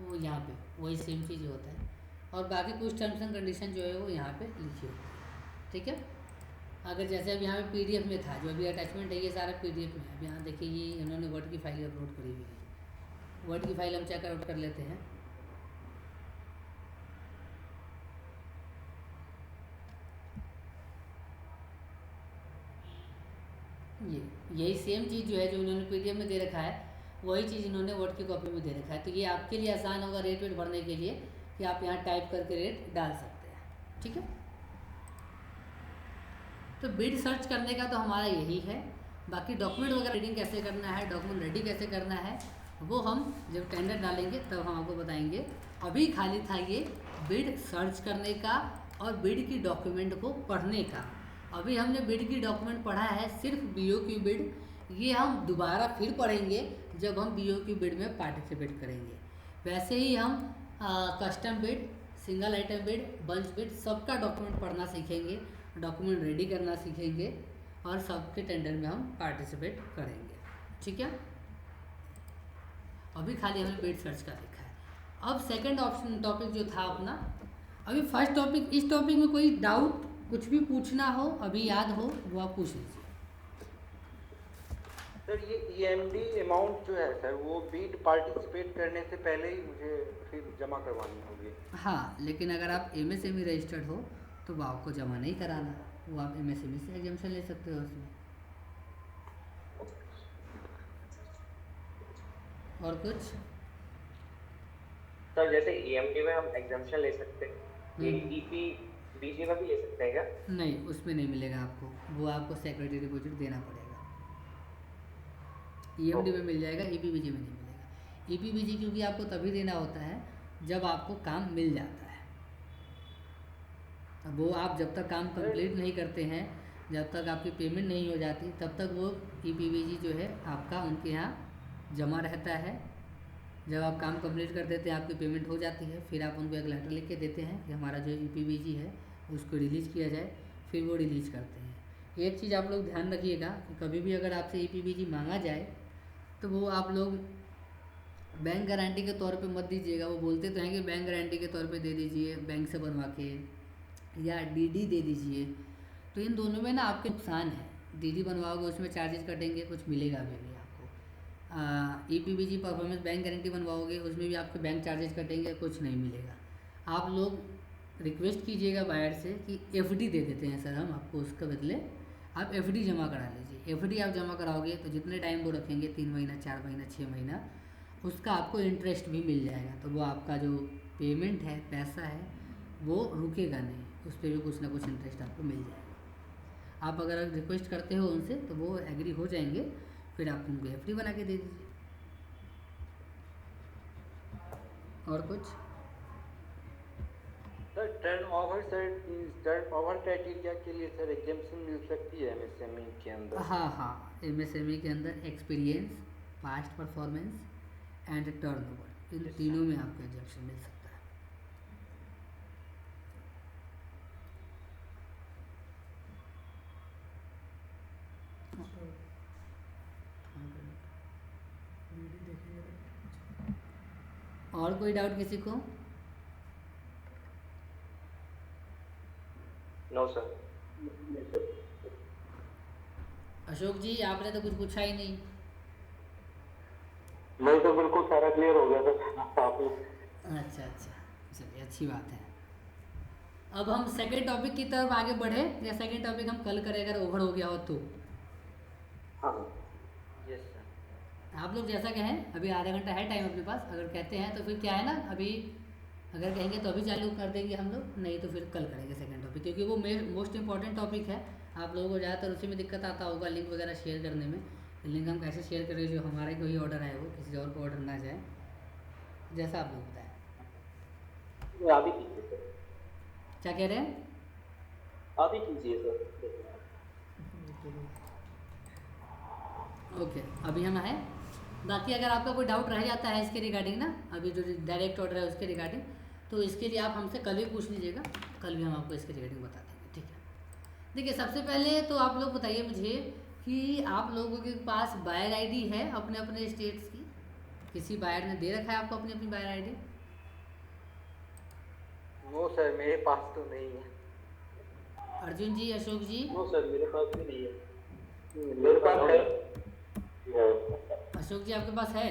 वो यहाँ पे वही सेम चीज़ होता है। और बाकी कुछ टर्म्स एंड कंडीशन जो है वो यहाँ पे लिखी होती है। ठीक है, अगर जैसे अब यहाँ पे PDF में था, जो अभी अटैचमेंट है ये सारा PDF में है। अब यहाँ देखिए ये इन्होंने वर्ड की फाइल अपलोड करी हुई है। वर्ड की फाइल हम चेकआउट कर लेते हैं। ये यही सेम चीज़ जो है जो इन्होंने PDF में दे रखा है, वही चीज़ इन्होंने वर्ड की कॉपी में दे रखा है। तो ये आपके लिए आसान होगा रेट वेट भरने के लिए, कि आप यहाँ टाइप करके रेट डाल सकते हैं। ठीक है, तो बिड सर्च करने का तो हमारा यही है। बाकी डॉक्यूमेंट वगैरह रीडिंग कैसे करना है, डॉक्यूमेंट रेडी कैसे करना है, वो हम जब टेंडर डालेंगे तब हम आपको बताएंगे। अभी खाली था ये बिड सर्च करने का और बिड की डॉक्यूमेंट को पढ़ने का। अभी हमने बिड की डॉक्यूमेंट पढ़ा है, सिर्फ BOQ बिड। ये हम दोबारा फिर पढ़ेंगे जब हम BOQ बिड में पार्टिसिपेट करेंगे। वैसे ही हम custom bid, single item bid, bunch bid, सबका डॉक्यूमेंट पढ़ना सीखेंगे, डॉक्यूमेंट रेडी करना सीखेंगे और सबके टेंडर में हम पार्टिसिपेट करेंगे। ठीक है, अभी खाली हमने बिड सर्च का देखा है। अब सेकंड ऑप्शन टॉपिक जो था अपना, अभी फर्स्ट टॉपिक, इस टॉपिक में कोई डाउट कुछ भी पूछना हो अभी याद हो वो आप पूछ लीजिए। सर ये EMD अमाउंट जो है सर वो बीट पार्टिसिपेट करने से पहले ही मुझे फिर जमा करवानी होगी। हाँ, लेकिन अगर आप MSME रजिस्टर्ड हो तो वो आपको जमा नहीं कराना, वो आप MSME से एग्जाम्पशन ले सकते हो उसमें। और कुछ? सर जैसे EMD में हम एग्जाम्पशन ले सकते हैं, ये EPBG में भी ले सकते हैं क्या? नहीं, उसमें नहीं मिलेगा आपको, वो आपको सिक्योरिटी डिपॉजिट देना पड़ेगा। EMD में मिल जाएगा, EPBG में नहीं मिलेगा। EPBG क्योंकि आपको तभी देना होता है जब आपको काम मिल जाता है। अब वो आप जब तक काम कंप्लीट नहीं करते हैं, जब तक आपकी पेमेंट नहीं हो जाती, तब तक वो EPBG जो है आपका उनके यहाँ जमा रहता है। जब आप काम कंप्लीट कर देते हैं, आपकी पेमेंट हो जाती है, फिर आप उनको एक लेटर लिख के देते हैं कि हमारा जो EPBG है उसको रिलीज़ किया जाए, फिर वो रिलीज़ करते हैं। एक चीज़ आप लोग ध्यान रखिएगा कि कभी भी अगर आपसे EPBG मांगा जाए तो वो आप लोग बैंक गारंटी के तौर पे मत दीजिएगा। वो बोलते तो हैं कि बैंक गारंटी के तौर पे दे दीजिए बैंक से बनवा के, या DD दे दीजिए, तो इन दोनों में ना आपके नुकसान है। DD बनवाओगे उसमें चार्जेस कटेंगे, कुछ मिलेगा भी नहीं आपको। EPBG परफॉर्मेंस बैंक गारंटी बनवाओगे उसमें भी आपके बैंक चार्जेस कटेंगे, कुछ नहीं मिलेगा। आप लोग रिक्वेस्ट कीजिएगा बायर से कि FD दे देते हैं सर हम आपको, उसके बदले आप FD जमा करा लीजिए। FD आप जमा कराओगे तो जितने टाइम वो रखेंगे, 3 महीना, 4 महीना, 6 महीना, उसका आपको इंटरेस्ट भी मिल जाएगा। तो वो आपका जो पेमेंट है, पैसा है, वो रुकेगा नहीं, उस पर भी कुछ ना कुछ इंटरेस्ट आपको मिल जाएगा। आप अगर रिक्वेस्ट करते हो उनसे तो वो एग्री हो जाएंगे, फिर आप उनको FD बना के दे दीजिए। और कुछ? सर टर्न ओवर क्राइटेरिया के लिए सर एग्जाम्पशन मिल सकती है MSME के अंदर? हाँ, MSME के अंदर experience, past performance and turnover, इन तीनों में आपको एग्जाम्पशन मिल सकता है। और कोई डाउट किसी को? No sir. अशोक जी, आपने तो कुछ पूछा ही नहीं। नहीं तो बिल्कुल सारा क्लियर हो गया सर। अच्छा, चलिए अच्छी बात है। अब हम सेकंड टॉपिक की तरफ आगे बढ़े, या सेकंड टॉपिक हम कल करें अगर ओवर हो गया हो तो? हाँ यस सर। आप लोग जैसा कहें, अभी आधा घंटा है टाइम अपने पास, अगर कहते हैं तो फिर क्या है ना, अभी अगर कहेंगे तो अभी चालू कर देंगे हम लोग, नहीं तो फिर कल करेंगे सेकंड टॉपिक, क्योंकि वो मोस्ट इंपॉर्टेंट टॉपिक है। आप लोगों को ज़्यादातर उसी में दिक्कत आता होगा, लिंक वगैरह शेयर करने में। लिंक हम कैसे शेयर करें जो हमारा कोई ऑर्डर आए वो किसी और को ऑर्डर ना जाए, जैसा आप लोग बताएं। आप ही कीजिए सर। क्या कह रहे हैं? आप ही कीजिए सर। ओके, अभी हम हैं। बाकी अगर आपका कोई डाउट रह जाता है इसके रिगार्डिंग ना, अभी जो डायरेक्ट ऑर्डर है उसके रिगार्डिंग, तो इसके लिए आप हमसे कल भी पूछ लीजिएगा, कल भी हम आपको इसके रिगार्डिंग बता देंगे। ठीक है, देखिए सबसे पहले तो आप लोग बताइए मुझे कि आप लोगों के पास बायर आईडी है अपने अपने स्टेट्स की? किसी बायर ने दे रखा है आपको अपनी अपनी बायर आईडी? नो सर, मेरे पास तो नहीं है। अर्जुन जी, अशोक जी? नो सर, मेरे पास भी नहीं है। मेरे पास है। अशोक जी आपके पास है?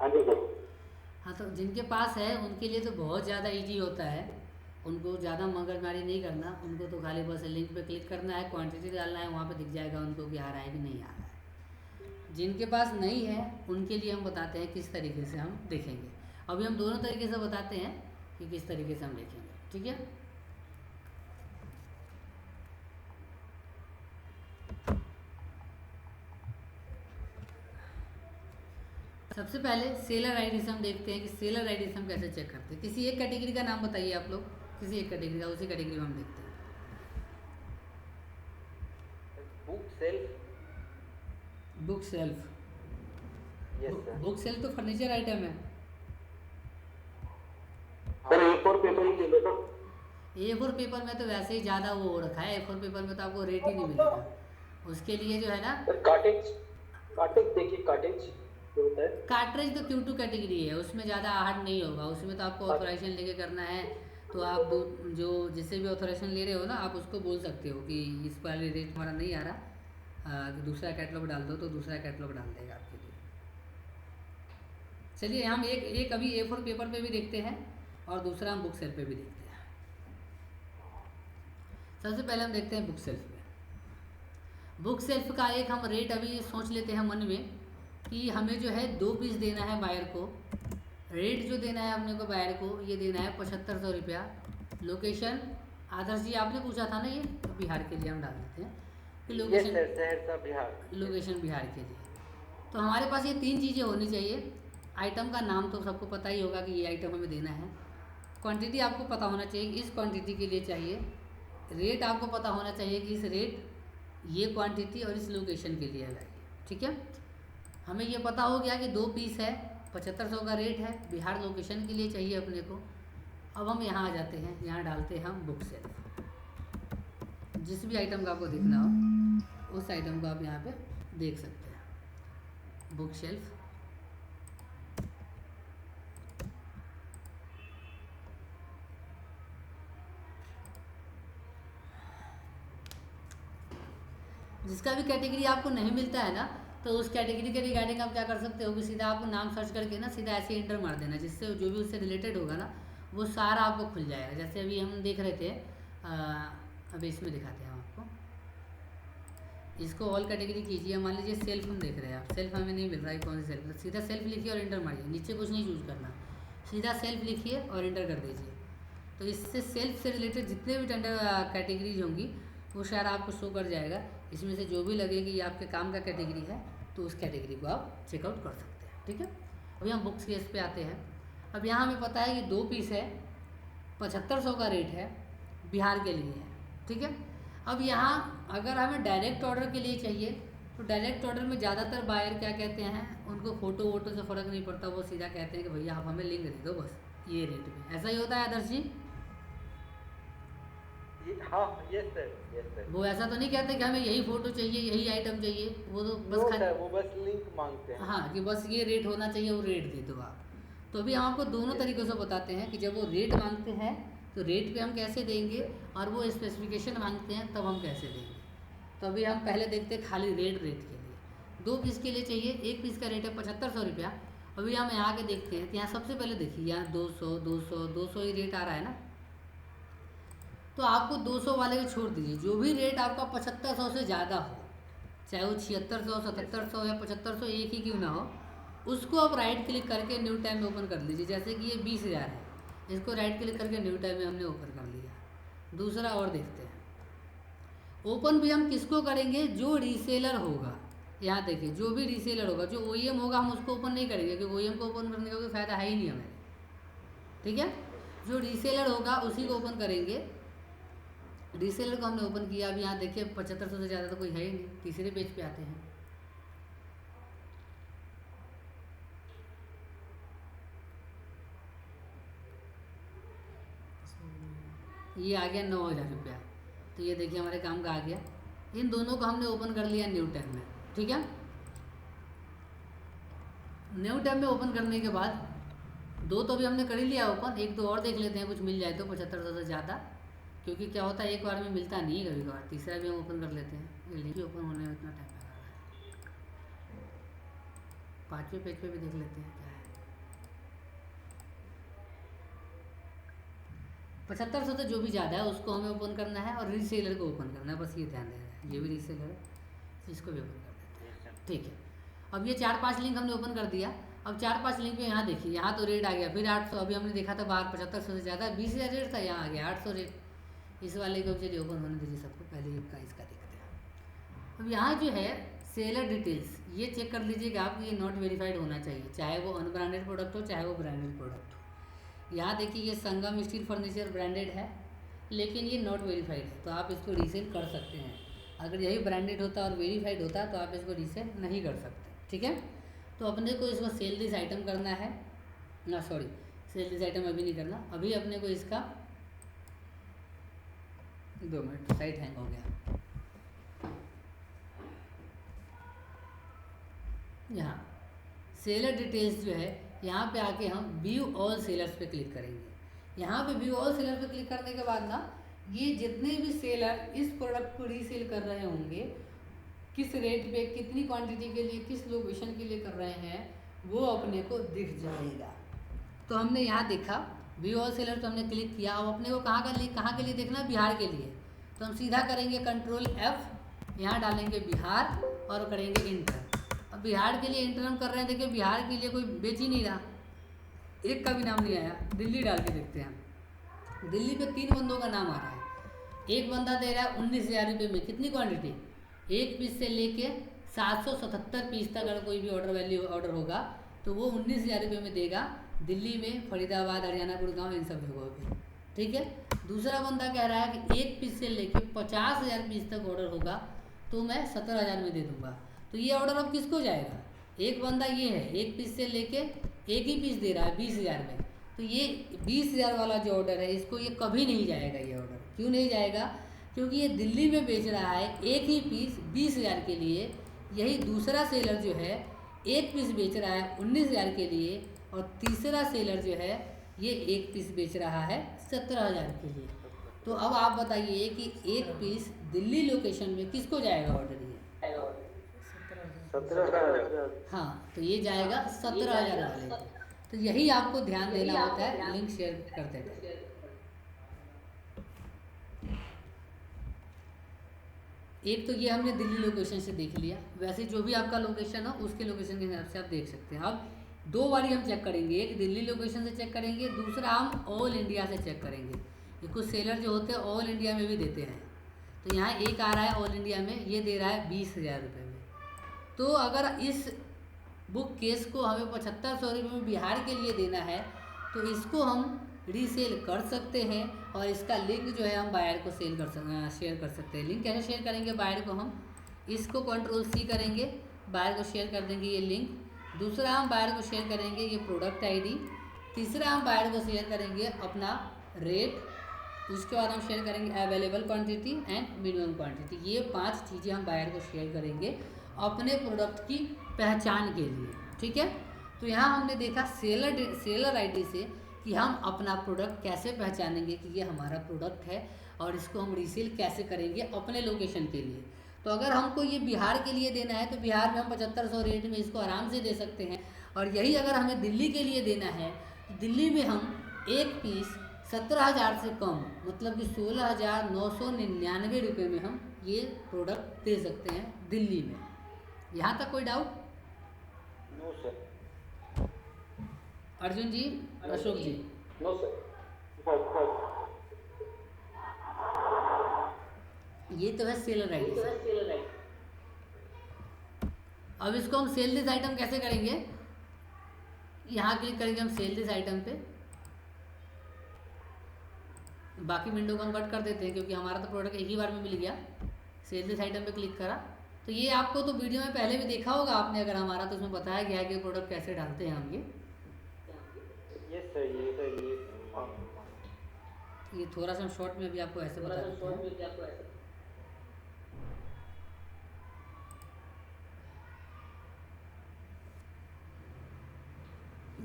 हाँ जी सर। हाँ, तो जिनके पास है उनके लिए तो बहुत ज़्यादा इजी होता है, उनको ज़्यादा मगजमारी नहीं करना, उनको तो खाली बस लिंक पे क्लिक करना है, क्वांटिटी डालना है, वहाँ पे दिख जाएगा उनको कि आ रहा है कि नहीं आ रहा है। जिनके पास नहीं है उनके लिए हम बताते हैं किस तरीके से हम देखेंगे। अभी हम दोनों तरीके से बताते हैं कि किस तरीके से हम देखेंगे। ठीक है, सबसे पहले सेलर आईडी से हम देखते हैं कि सेलर आईडी से हम कैसे चेक करते हैं। किसी एक कैटेगरी का नाम बताइए आप लोग, किसी एक कैटेगरी का, उसी कैटेगरी में हम देखते हैं। Book shelf. Yes sir. Book shelf तो फर्नीचर आइटम है। पेपर ही ले लो ना। A4 पेपर में तो वैसे ही ज़्यादा वो हो रखा है, A4 पेपर में तो आपको रेट ही नहीं मिलेगा। उसके लिए जो है ना, कार्टेज, कार्टेज देखिए, कार्टेज जो होता है। कार्ट्रिज तो Q2 कैटेगरी है, उसमें ज़्यादा हार्ड नहीं होगा, उसमें तो आपको ऑथोराइजेशन लेके करना है। तो आप जो जिससे भी ऑथोराइजेशन ले रहे हो ना, आप उसको बोल सकते हो कि इस वाले रेट हमारा नहीं आ रहा, कि दूसरा कैटलॉग डाल दो, तो दूसरा कैटलॉग डाल देगा आपके लिए। चलिए हम एक अभी A4 पेपर पे भी देखते हैं और दूसरा हम बुक सेल्फ पे भी देखते हैं। सबसे पहले हम देखते हैं बुक सेल्फ पे। बुक सेल्फ का एक हम रेट अभी सोच लेते हैं मन में कि हमें जो है 2 पीस देना है बायर को। रेट जो देना है अपने को बायर को, ये देना है 7500 रुपया। लोकेशन आदर्श जी आपने पूछा था ना, ये तो बिहार के लिए हम डाल देते हैं कि yes location, sir, Saharsa Bihar. Location Bihar के लिए। तो हमारे पास ये 3 चीज़ें होनी चाहिए। आइटम का नाम तो सबको पता ही होगा कि ये आइटम हमें देना है। क्वांटिटी आपको पता होना चाहिए कि इस क्वांटिटी के लिए चाहिए। रेट आपको पता होना चाहिए कि इस रेट, ये क्वांटिटी और इस लोकेशन के लिए है। ठीक है, हमें ये पता हो गया कि 2 पीस है, 7500 का रेट है, बिहार लोकेशन के लिए चाहिए अपने को। अब हम यहाँ आ जाते हैं, यहाँ डालते हैं हम बुक सेल्फ। जिस भी आइटम का आपको देखना हो उस आइटम को आप यहाँ पे देख सकते हैं, बुक शेल्फ। जिसका भी कैटेगरी आपको नहीं मिलता है ना, तो उस कैटेगरी के रिगार्डिंग आप क्या कर सकते हो कि सीधा आपको नाम सर्च करके ना सीधा ऐसे इंटर मार देना, जिससे जो भी उससे रिलेटेड होगा ना वो सारा आपको खुल जाएगा। जैसे अभी हम देख रहे थे, अभी इसमें दिखाते हैं हम आपको। इसको ऑल कैटेगरी कीजिए। मान लीजिए सेल्फ हम देख रहे हैं, आप सेल्फ हमें नहीं मिल रहा है, कौन सी सेल्फ, सीधा सेल्फ लिखिए और इंटर मारिए, नीचे कुछ नहीं चूज करना, सीधा सेल्फ लिखिए और इंटर कर दीजिए। तो इससे सेल्फ से रिलेटेड जितने भी टेंडर कैटेगरीज होंगी वो शायद आपको शो कर जाएगा। इसमें से जो भी लगे कि ये आपके काम का कैटेगरी है तो उस कैटेगरी को आप चेकआउट कर सकते हैं। ठीक है, अभी हम बुक्स केस पे आते हैं। अब यहाँ हमें पता है कि 2 पीस है, 7500 का रेट है, बिहार के लिए है। ठीक है, अब यहाँ अगर हमें डायरेक्ट ऑर्डर के लिए चाहिए तो डायरेक्ट ऑर्डर में ज़्यादातर बायर क्या कहते हैं, उनको फ़ोटो वोटो से फ़र्क नहीं पड़ता, वो सीधा कहते हैं कि भैया आप हमें लिंक दे दो बस ये रेट में। ऐसा ही होता है आदर्श जी? हाँ, यस सर, यस सर। वो ऐसा तो नहीं कहते कि हमें यही फ़ोटो चाहिए, यही आइटम चाहिए, वो तो नो बस सर, वो बस लिंक मांगते हैं। हाँ, कि बस ये रेट होना चाहिए, वो रेट दे दो आप। तो अभी हम आपको दोनों तरीक़ों से बताते हैं कि जब वो रेट मांगते हैं तो रेट पे हम कैसे देंगे, और वो स्पेसिफिकेशन मांगते हैं तब हम कैसे देंगे। तो अभी हम पहले देखते हैं खाली रेट के लिए। 2 पीस के लिए चाहिए, 1 पीस का रेट है 7500 रुपया। अभी हम यहाँ आके देखते हैं तो यहाँ सबसे पहले देखिए, यहाँ 200 200 200 ही रेट आ रहा है ना, तो आपको 200 वाले को छोड़ दीजिए। जो भी रेट आपका 7500 से ज़्यादा हो, चाहे वो 7600 7700 या 7500 एक ही क्यों ना हो, उसको आप राइट क्लिक करके न्यू टाइम में ओपन कर लीजिए। जैसे कि ये 20000 है, इसको राइट क्लिक करके न्यू टाइम में हमने ओपन कर लिया। दूसरा और देखते हैं, ओपन भी हम किसको करेंगे, जो रीसेलर होगा। यहाँ देखिए, जो भी रीसेलर होगा, जो OEM होगा हम उसको ओपन नहीं करेंगे, क्योंकि OEM को ओपन करने का कोई फ़ायदा है ही नहीं हमें। ठीक है, जो रीसेलर होगा उसी को ओपन करेंगे। रीसेलर को हमने ओपन किया। अब यहाँ देखिए 7500 से ज़्यादा तो कोई है ही नहीं। तीसरे पेज पे आते हैं, ये आ गया 9000 रुपया। तो ये देखिए हमारे काम का आ गया। इन दोनों को हमने ओपन कर लिया न्यू टैब में। ठीक है, न्यू टैब में ओपन करने के बाद 2 तो अभी हमने कर ही लिया ओपन, 1-2 और देख लेते हैं, कुछ मिल जाए तो 7500 से ज़्यादा, क्योंकि क्या होता है एक बार में मिलता नहीं है, कभी कभार। तीसरा भी हम ओपन कर लेते हैं, ये लिंक ओपन होने में इतना टाइम लगा रहा है। 5वें पेज पे भी देख लेते हैं क्या है। 7500 से जो भी ज़्यादा है उसको हमें ओपन करना है और रीसेलर को ओपन करना है, बस ये ध्यान देना है। ये भी रीसेलर है, इसको भी ओपन कर देते हैं। ठीक है, अब ये 4-5 लिंक हमने ओपन कर दिया। अब 4-5 लिंक में यहाँ देखिए, यहाँ तो रेट आ गया फिर 800। अभी हमने देखा था बाहर 7500 से ज़्यादा 20000 रेट था, यहाँ आ गया 800 रेट। इस वाले को चलिए ओपन होने दीजिए सबको, पहले इसका देखते हैं। अब यहाँ जो है सेलर डिटेल्स, ये चेक कर लीजिए कि आपको ये नॉट वेरीफाइड होना चाहिए, चाहे वो अनब्रांडेड प्रोडक्ट हो चाहे वो ब्रांडेड प्रोडक्ट हो। यहाँ देखिए ये संगम स्टील फर्नीचर ब्रांडेड है, लेकिन ये नॉट वेरीफाइड है, तो आप इसको रीसेल कर सकते हैं। अगर यही ब्रांडेड होता और वेरीफाइड होता तो आप इसको रीसेल नहीं कर सकते। ठीक है, तो अपने को इसको सेल दिस आइटम करना है ना, सॉरी, सेल दिस आइटम अभी नहीं करना, अभी अपने को इसका 2 मिनट, साइट हैंग हो गया। यहाँ सेलर डिटेल्स जो है, यहाँ पे आके हम व्यू ऑल सेलर्स पे क्लिक करेंगे। यहाँ पे व्यू ऑल सेलर पे क्लिक करने के बाद ना, ये जितने भी सेलर इस प्रोडक्ट को रीसेल कर रहे होंगे, किस रेट पे, कितनी क्वांटिटी के लिए, किस लोकेशन के लिए कर रहे हैं, वो अपने को दिख जाएगा। तो हमने यहाँ देखा व्यू ऑल सेलर, तो हमने क्लिक किया। अब अपने को कहाँ के लिए देखना है? बिहार के लिए। तो हम सीधा करेंगे कंट्रोल F, यहाँ डालेंगे बिहार और करेंगे इंटर। अब बिहार के लिए इंटर हम कर रहे हैं, देखिए बिहार के लिए कोई बेच ही नहीं रहा, एक का भी नाम नहीं आया। दिल्ली डाल के देखते हैं, दिल्ली पे 3 बंदों का नाम आ रहा है। एक बंदा दे रहा है 19,000 रुपये में, कितनी क्वांटिटी? 1 पीस से लेके 777 पीस तक अगर कोई भी ऑर्डर होगा तो वो 19,000 रुपये में देगा, दिल्ली में, फरीदाबाद, हरियाणा, गुड़गांव, इन सब जगहों पे। ठीक है। दूसरा बंदा कह रहा है कि 1 पीस से लेके 50,000 पीस तक ऑर्डर होगा तो मैं 17,000 में दे दूंगा। तो ये ऑर्डर अब किसको जाएगा? एक बंदा ये है 1 पीस से लेके 1 ही पीस दे रहा है 20,000 में, तो ये 20,000 वाला जो ऑर्डर है, इसको ये कभी नहीं जाएगा। ये ऑर्डर क्यों नहीं जाएगा? क्योंकि ये दिल्ली में बेच रहा है 1 ही पीस 20,000 के लिए। यही दूसरा सेलर जो है 1 पीस बेच रहा है 19,000 के लिए, और तीसरा सेलर जो है ये 1 पीस बेच रहा है 17,000 के लिए। तो अब आप बताइए कि 1 पीस दिल्ली लोकेशन में किसको जाएगा ऑर्डर? ये 17,000। हाँ, तो ये जाएगा 17,000 वाले को। तो यही आपको ध्यान देना होता है लिंक शेयर करते थे। एक तो ये हमने दिल्ली लोकेशन से देख लिया, वैसे जो भी आपका लोकेशन हो उसके लोकेशन के हिसाब से आप देख सकते हैं। अब 2 बारी हम चेक करेंगे, एक दिल्ली लोकेशन से चेक करेंगे, दूसरा हम ऑल इंडिया से चेक करेंगे। ये कुछ सेलर जो होते हैं ऑल इंडिया में भी देते हैं। तो यहाँ एक आ रहा है ऑल इंडिया में, ये दे रहा है 20,000 रुपये में। तो अगर इस बुक केस को हमें 7500 रुपये में बिहार के लिए देना है तो इसको हम रीसेल कर सकते हैं, और इसका लिंक जो है हम बायर को शेयर कर सकते हैं। लिंक कैसे शेयर करेंगे बायर को? हम इसको कंट्रोल C करेंगे, बायर को शेयर कर देंगे ये लिंक। दूसरा हम बायर को शेयर करेंगे ये प्रोडक्ट ID। तीसरा हम बायर को शेयर करेंगे अपना रेट। उसके बाद हम शेयर करेंगे available quantity and minimum quantity. ये 5 चीज़ें हम बायर को शेयर करेंगे अपने प्रोडक्ट की पहचान के लिए। ठीक है। तो यहाँ हमने देखा सेलर ID से कि हम अपना प्रोडक्ट कैसे पहचानेंगे कि ये हमारा प्रोडक्ट है, और इसको हम रीसेल कैसे करेंगे अपने लोकेशन के लिए। तो अगर हमको ये बिहार के लिए देना है तो बिहार में हम 7500 रेट में इसको आराम से दे सकते हैं। और यही अगर हमें दिल्ली के लिए देना है तो दिल्ली में हम 1 पीस 17,000 से कम, मतलब कि 16,999 रुपये में हम ये प्रोडक्ट दे सकते हैं दिल्ली में। यहाँ तक कोई doubt? No sir. Arjun ji, Ashok ji? No sir. ये तो है सेलर ID। अब इसको हम सेल दिस आइटम कैसे करेंगे? यहाँ क्लिक करेंगे हम सेल दिस आइटम पे। बाकी विंडो को हम कट कर देते हैं क्योंकि हमारा तो प्रोडक्ट एक ही बार में मिल गया। सेल दिस आइटम पे क्लिक करा तो ये आपको तो वीडियो में पहले भी देखा होगा आपने, अगर हमारा, तो उसमें बताया गया है कि प्रोडक्ट कैसे डालते हैं हम। ये थोड़ा सा शॉर्ट में भी आपको ऐसे बता देते हैं।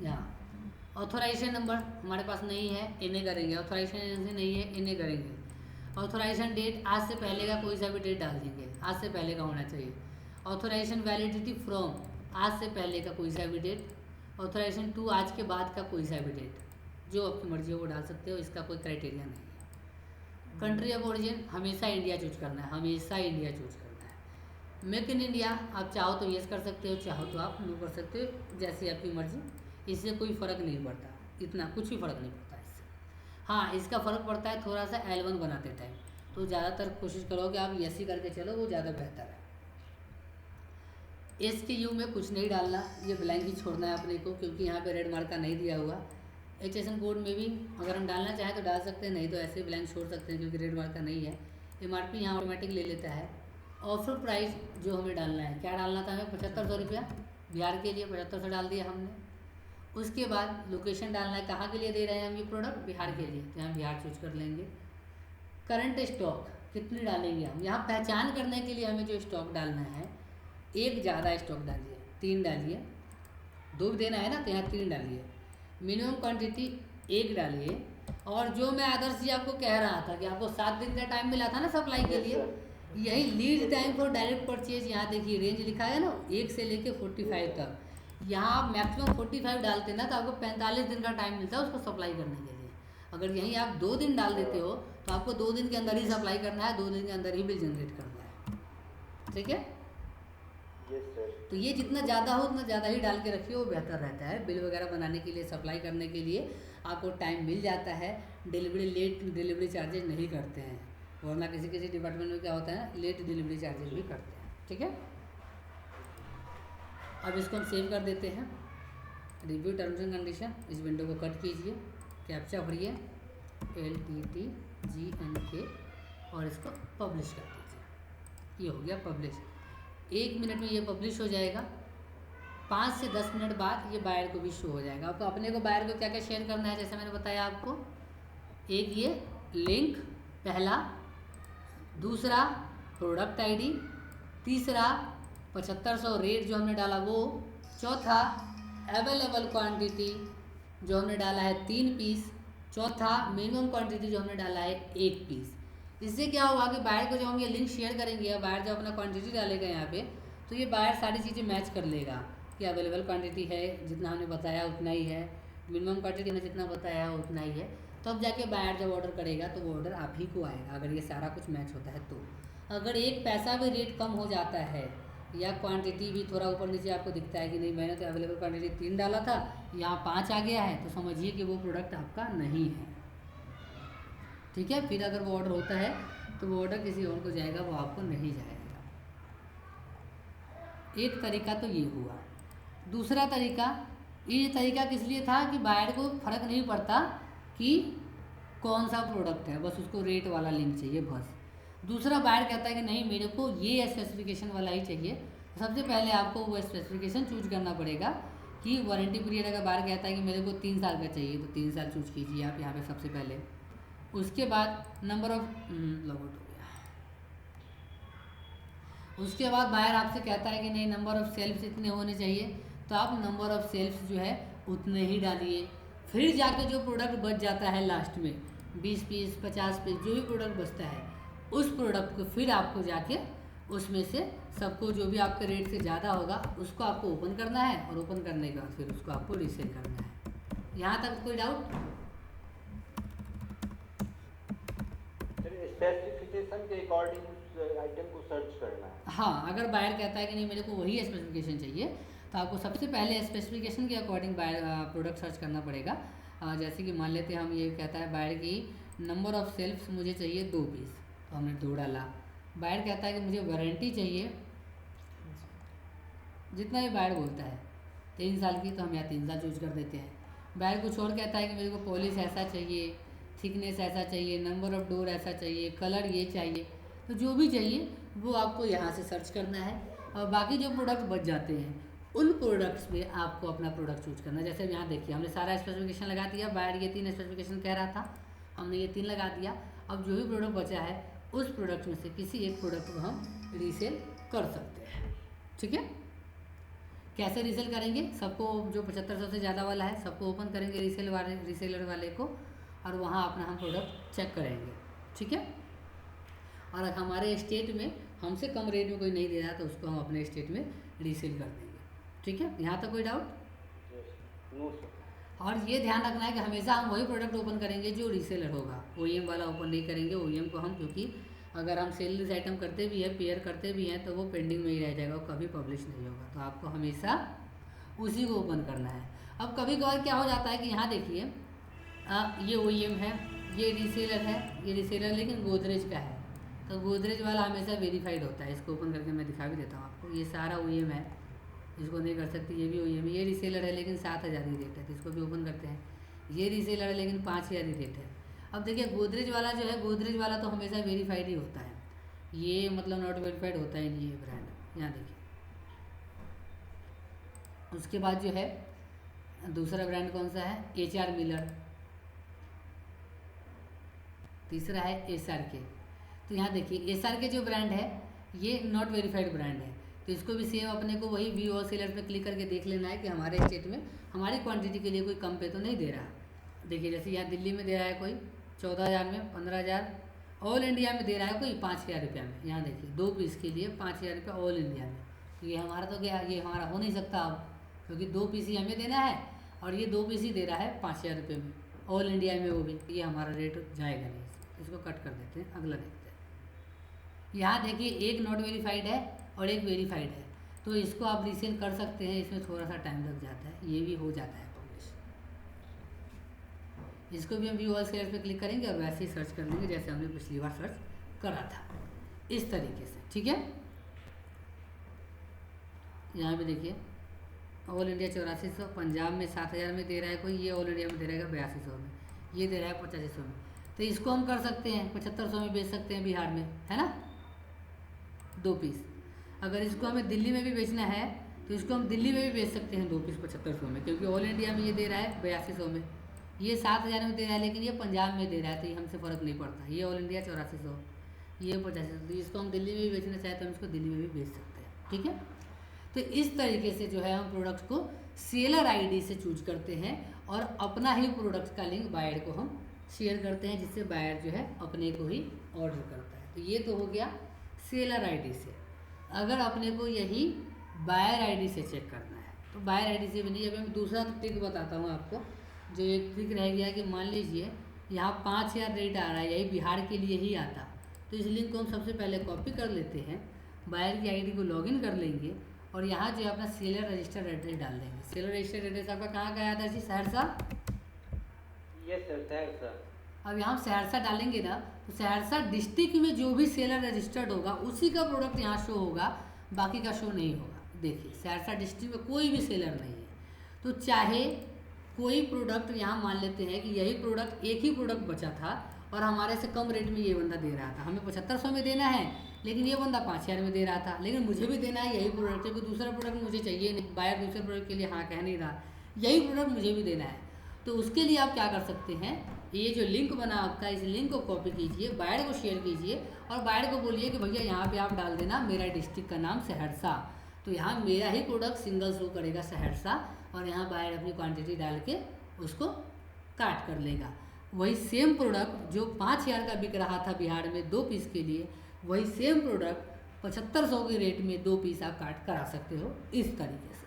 यहाँ ऑथोराइजेशन नंबर हमारे पास नहीं है, इन्हें करेंगे। ऑथोराइजेशन एजेंसी नहीं है, इन्हें करेंगे। ऑथोराइजेशन डेट आज से पहले का कोई सा भी डेट डाल देंगे, आज से पहले का होना चाहिए। ऑथोराइजेशन वैलिडिटी फ्रॉम, आज से पहले का कोई सा भी डेट। ऑथोराइजेशन टू, आज के बाद का कोई सा भी डेट, जो आपकी मर्जी हो वो डाल सकते हो, इसका कोई क्राइटेरिया नहीं है। कंट्री ऑफ ओरिजिन हमेशा इंडिया चूज करना है, हमेशा इंडिया चूज करना है। मेक इन इंडिया आप चाहो तो येस कर सकते हो, चाहो तो आप नो कर सकते हो, जैसी आपकी मर्जी। इससे कोई फ़र्क नहीं पड़ता, इतना कुछ भी फ़र्क नहीं पड़ता इससे। हाँ, इसका फ़र्क पड़ता है थोड़ा सा L1 बनाते टाइम, तो ज़्यादातर कोशिश करो कि आप येस ही करके चलो, वो ज़्यादा बेहतर है। SKU में कुछ नहीं डालना, ये ब्लैंक ही छोड़ना है अपने को, क्योंकि यहाँ पे रेड मार्क का नहीं दिया हुआ। HSN कोड में भी अगर हम डालना चाहें तो डाल सकते हैं, नहीं तो ऐसे ब्लैंक छोड़ सकते हैं क्योंकि रेड मार्क का नहीं है। MRP यहाँ ऑटोमेटिक ले लेता है। ऑफर प्राइस जो हमें डालना है, क्या डालना था हमें? 7500 रुपया। बिहार के लिए 7500 डाल दिया हमने। उसके बाद लोकेशन डालना है, कहाँ के लिए दे रहे हैं हम ये प्रोडक्ट, बिहार के लिए, तो यहाँ बिहार चूज कर लेंगे। करंट स्टॉक कितनी डालेंगे हम, यहाँ पहचान करने के लिए हमें जो स्टॉक डालना है, एक ज़्यादा स्टॉक डालिए, 3 डालिए, 2 भी देना है ना, तो यहाँ 3 डालिए। मिनिमम क्वांटिटी 1 डालिए। और जो मैं आदर्श जी आपको कह रहा था कि आपको 7 दिन का टाइम मिला था ना सप्लाई के Yes, लिए, sir. यही lead time for direct purchase, यहाँ देखिए रेंज लिखा है ना 1 से लेके 45 तक, यहाँ आप मैक्सिमम 45 डालते ना तो आपको 45 दिन का टाइम मिलता है उसको सप्लाई करने के लिए। अगर यहीं आप 2 दिन डाल देते हो तो आपको 2 दिन के अंदर ही सप्लाई करना है, 2 दिन के अंदर ही बिल जनरेट करना है, ठीक है। Yes sir. तो ये जितना ज़्यादा हो उतना ज़्यादा ही डाल के रखिए, वो बेहतर रहता है। बिल वगैरह बनाने के लिए, सप्लाई करने के लिए आपको टाइम मिल जाता है। लेट डिलीवरी चार्जेज नहीं करते हैं, वरना किसी किसी डिपार्टमेंट में क्या होता है लेट डिलीवरी चार्जेज भी करते हैं, ठीक है। अब इसको हम सेव कर देते हैं। रिव्यू टर्म्स एंड कंडीशन, इस विंडो को कट कीजिए, कैप्चा भरिए LTTGNK और इसको पब्लिश कर दीजिए। ये हो गया पब्लिश। 1 मिनट में ये पब्लिश हो जाएगा। 5 से 10 मिनट बाद ये बायर को भी शो हो जाएगा। आपको अपने को बायर को क्या क्या शेयर करना है, जैसे मैंने बताया आपको, एक ये लिंक पहला, दूसरा प्रोडक्ट आईडी, तीसरा 7500 रेट जो हमने डाला वो, चौथा अवेलेबल क्वांटिटी जो हमने डाला है 3 पीस, चौथा मिनिमम क्वांटिटी जो हमने डाला है 1 पीस। इससे क्या होगा कि बायर को जब हम ये लिंक शेयर करेंगे या बायर जब अपना क्वांटिटी डालेगा यहाँ पे, तो ये बायर सारी चीज़ें मैच कर लेगा कि अवेलेबल क्वांटिटी है जितना हमने बताया उतना ही है, मिनिमम क्वांटिटी हमने जितना बताया है उतना ही है। तब जाके बायर जब ऑर्डर करेगा तो वो ऑर्डर आप ही को आएगा, अगर ये सारा कुछ मैच होता है तो। अगर 1 पैसा भी रेट कम हो जाता है या क्वांटिटी भी थोड़ा ऊपर नीचे आपको दिखता है कि नहीं मैंने तो अवेलेबल क्वांटिटी 3 डाला था, यहाँ 5 आ गया है, तो समझिए कि वो प्रोडक्ट आपका नहीं है, ठीक है। फिर अगर वो ऑर्डर होता है तो वो ऑर्डर किसी और को जाएगा, वो आपको नहीं जाएगा। एक तरीका तो ये हुआ। दूसरा तरीका, ये तरीका किस लिए था कि बायर को फ़र्क नहीं पड़ता कि कौन सा प्रोडक्ट है, बस उसको रेट वाला लिंक चाहिए बस। दूसरा बायर कहता है कि नहीं मेरे को ये स्पेसिफिकेशन वाला ही चाहिए, सबसे पहले आपको वो स्पेसिफिकेशन चूज करना पड़ेगा कि वारंटी पीरियड अगर बायर कहता है कि मेरे को 3 साल का चाहिए तो 3 साल चूज कीजिए आप यहाँ पे सबसे पहले। उसके बाद नंबर ऑफ लॉगआउट हो गया। उसके बाद बायर आपसे कहता है कि नहीं नंबर ऑफ सेल्फ्स इतने होने चाहिए, तो आप नंबर ऑफ सेल्फ्स जो है उतने ही डालिए। फिर जाके जो प्रोडक्ट बच जाता है लास्ट में 20 पीस 50 पीस जो भी प्रोडक्ट बचता है, उस प्रोडक्ट को फिर आपको जाके उसमें से सबको जो भी आपके रेट से ज़्यादा होगा उसको आपको ओपन करना है, और ओपन करने के बाद फिर उसको आपको रीसेल करना है। यहाँ तक कोई डाउट? स्पेसिफिकेशन के अकॉर्डिंग उस आइटम को सर्च करना है। हाँ, अगर बायर कहता है कि नहीं मेरे को वही स्पेसिफिकेशन चाहिए, तो आपको सबसे पहले स्पेसिफिकेशन के अकॉर्डिंग बायर प्रोडक्ट सर्च करना पड़ेगा। जैसे कि मान लेते हैं हम, ये कहता है बायर की नंबर ऑफ़ सेल्फ्स मुझे चाहिए 2 पीस, तो हमने 2 डाला। बायर कहता है कि मुझे वारंटी चाहिए, जितना भी बायर बोलता है 3 साल की, तो हम यहाँ 3 साल चूज कर देते हैं। बायर कुछ और कहता है कि मेरे को पॉलिश ऐसा चाहिए, थिकनेस ऐसा चाहिए, नंबर ऑफ़ डोर ऐसा चाहिए, कलर ये चाहिए, तो जो भी चाहिए वो आपको यहाँ से सर्च करना है। और बाकी जो प्रोडक्ट बच जाते हैं उन प्रोडक्ट्स में आपको अपना प्रोडक्ट चूज करना है। जैसे यहाँ देखिए हमने सारा स्पेसिफिकेशन लगा दिया, बायर ये 3 स्पेसिफिकेशन कह रहा था, हमने ये 3 लगा दिया। अब जो भी प्रोडक्ट बचा है उस प्रोडक्ट में से किसी एक प्रोडक्ट को हम रीसेल कर सकते हैं, ठीक है। कैसे रीसेल करेंगे? सबको जो 7500 से ज़्यादा वाला है सबको ओपन करेंगे रीसेलर वाले को, और वहाँ अपना हम प्रोडक्ट चेक करेंगे, ठीक है। और अगर हमारे स्टेट में हमसे कम रेट में कोई नहीं दे रहा तो उसको हम अपने स्टेट में रीसेल कर देंगे, ठीक है। यहाँ तक कोई डाउट? No sir. और ये ध्यान रखना है कि हमेशा हम वही प्रोडक्ट ओपन करेंगे जो रीसेलर होगा, OEM वाला ओपन नहीं करेंगे। OEM को हम, क्योंकि अगर हम सेल्स आइटम करते भी हैं, पेयर करते भी हैं, तो वो पेंडिंग में ही रह जाएगा, वो कभी पब्लिश नहीं होगा। तो आपको हमेशा उसी को ओपन करना है। अब कभी कभार क्या हो जाता है कि यहाँ देखिए ये OEM है, ये रीसेलर है, ये रीसेलर लेकिन गोदरेज का है, तो गोदरेज वाला हमेशा वेरीफाइड होता है। इसको ओपन करके मैं दिखा भी देता हूँ आपको। ये सारा OEM है, इसको नहीं कर सकते। ये भी OEM है, ये रीसेलर है लेकिन 7000 ही रेट है, तो इसको भी ओपन करते हैं। ये रीसेलर है लेकिन 5000 ही रेट है। अब देखिए गोदरेज वाला जो है, गोदरेज वाला तो हमेशा वेरीफाइड ही होता है, ये मतलब नॉट वेरीफाइड होता ही नहीं है ब्रांड। यहाँ देखिए उसके बाद जो है दूसरा ब्रांड कौन सा है? HR Miller. तीसरा है SRK। तो यहाँ देखिए SRK जो ब्रांड है ये नॉट वेरीफाइड ब्रांड है, तो इसको भी सेम अपने को वही व्यू और सेलर पे क्लिक करके देख लेना है कि हमारे स्टेट में हमारी क्वांटिटी के लिए कोई कम पे तो नहीं दे रहा। देखिए जैसे यहाँ दिल्ली में दे रहा है कोई 14,000 में, 15,000, ऑल इंडिया में दे रहा है कोई 5,000 रुपया में। यहाँ देखिए 2 पीस के लिए 5,000 रुपया ऑल इंडिया में। तो ये हमारा तो क्या, ये हमारा हो नहीं सकता अब, क्योंकि 2 पीस ही हमें देना है और ये 2 पीस ही दे रहा है 5,000 रुपये में ऑल इंडिया में, वो भी ये हमारा रेट जाएगा नहीं। इसको कट कर देते हैं, अगला देखते हैं। यहाँ देखिए एक नॉट वेरीफाइड है और एक वेरीफाइड है, तो इसको आप रीसेल कर सकते हैं। इसमें थोड़ा सा टाइम लग जाता है, ये भी हो जाता है पब्लिश। इसको भी हम व्यू ऑल सेलर्स पे क्लिक करेंगे और वैसे ही सर्च कर लेंगे जैसे हमने पिछली बार सर्च करा था, इस तरीके से। ठीक है, यहाँ पे देखिए ऑल इंडिया 8400, पंजाब में 7,000 में दे रहा है कोई, ये ऑल इंडिया में दे रहेगा 8200 में, ये दे रहा है 8500 में। तो इसको हम कर सकते हैं 7500 में बेच सकते हैं बिहार में, है ना, 2 पीस। अगर इसको हमें दिल्ली में भी बेचना है तो इसको हम दिल्ली में भी बेच सकते हैं 2 पीस 7500 में, क्योंकि ऑल इंडिया में ये दे रहा है 8200 में, ये 7,000 में दे रहा है, लेकिन ये पंजाब में दे रहा है तो ये हमसे फ़र्क नहीं पड़ता। ये ऑल इंडिया 8400, ये 8500, तो इसको हम दिल्ली में भी बेचना चाहते हैं तो हम इसको दिल्ली में भी बेच सकते हैं। ठीक है, तो इस तरीके से जो है हम प्रोडक्ट को सेलर आईडी से चूज करते हैं और अपना ही प्रोडक्ट का लिंक बायर को हम शेयर करते हैं, जिससे बायर जो है अपने को ही ऑर्डर करता है। तो ये तो हो गया सेलर आईडी से। अगर अपने को यही बायर आईडी से चेक करना है तो बायर आईडी से भी नहीं। अभी मैं दूसरा ट्रिक बताता हूँ आपको, जो एक ट्रिक रह गया कि मान लीजिए यहाँ 5,000 रेट आ रहा है, यही बिहार के लिए ही आता, तो इस लिंक को हम सबसे पहले कॉपी कर लेते हैं, बायर की आईडी को लॉगिन कर लेंगे और यहाँ जो है अपना सेलर रजिस्टर्ड एड्रेस डाल देंगे। सेलर रजिस्टर्ड एड्रेस आपका कहाँ का आया था जी? सहरसा। Yes sir, Saharsa. अब यहाँ सहरसा डालेंगे ना, तो सहरसा डिस्ट्रिक्ट में जो भी सेलर रजिस्टर्ड होगा उसी का प्रोडक्ट यहाँ शो होगा, बाकी का शो नहीं होगा। देखिए सहरसा डिस्ट्रिक्ट में कोई भी सेलर नहीं है, तो चाहे कोई प्रोडक्ट यहाँ मान लेते हैं कि यही प्रोडक्ट, एक ही प्रोडक्ट बचा था और हमारे से कम रेट में ये बंदा दे रहा था, हमें 7500 में देना है, लेकिन ये बंदा 5,000 में दे रहा था, लेकिन मुझे भी देना है यही प्रोडक्ट, क्योंकि दूसरा प्रोडक्ट मुझे चाहिए नहीं, बायर दूसरे प्रोडक्ट के लिए हाँ कह नहीं रहा, यही प्रोडक्ट मुझे भी देना है। तो उसके लिए आप क्या कर सकते हैं, ये जो लिंक बना आपका, इस लिंक को कॉपी कीजिए, बायर को शेयर कीजिए और बायर को बोलिए कि भैया यहाँ पे आप डाल देना मेरा डिस्ट्रिक्ट का नाम सहरसा, तो यहाँ मेरा ही प्रोडक्ट सिंगल शो करेगा सहरसा, और यहाँ बायर अपनी क्वांटिटी डाल के उसको काट कर लेगा। वही सेम प्रोडक्ट जो 5,000 का बिक रहा था बिहार में 2 पीस के लिए, वही सेम प्रोडक्ट 7500 के रेट में 2 पीस आप काट करा सकते हो, इस तरीके से।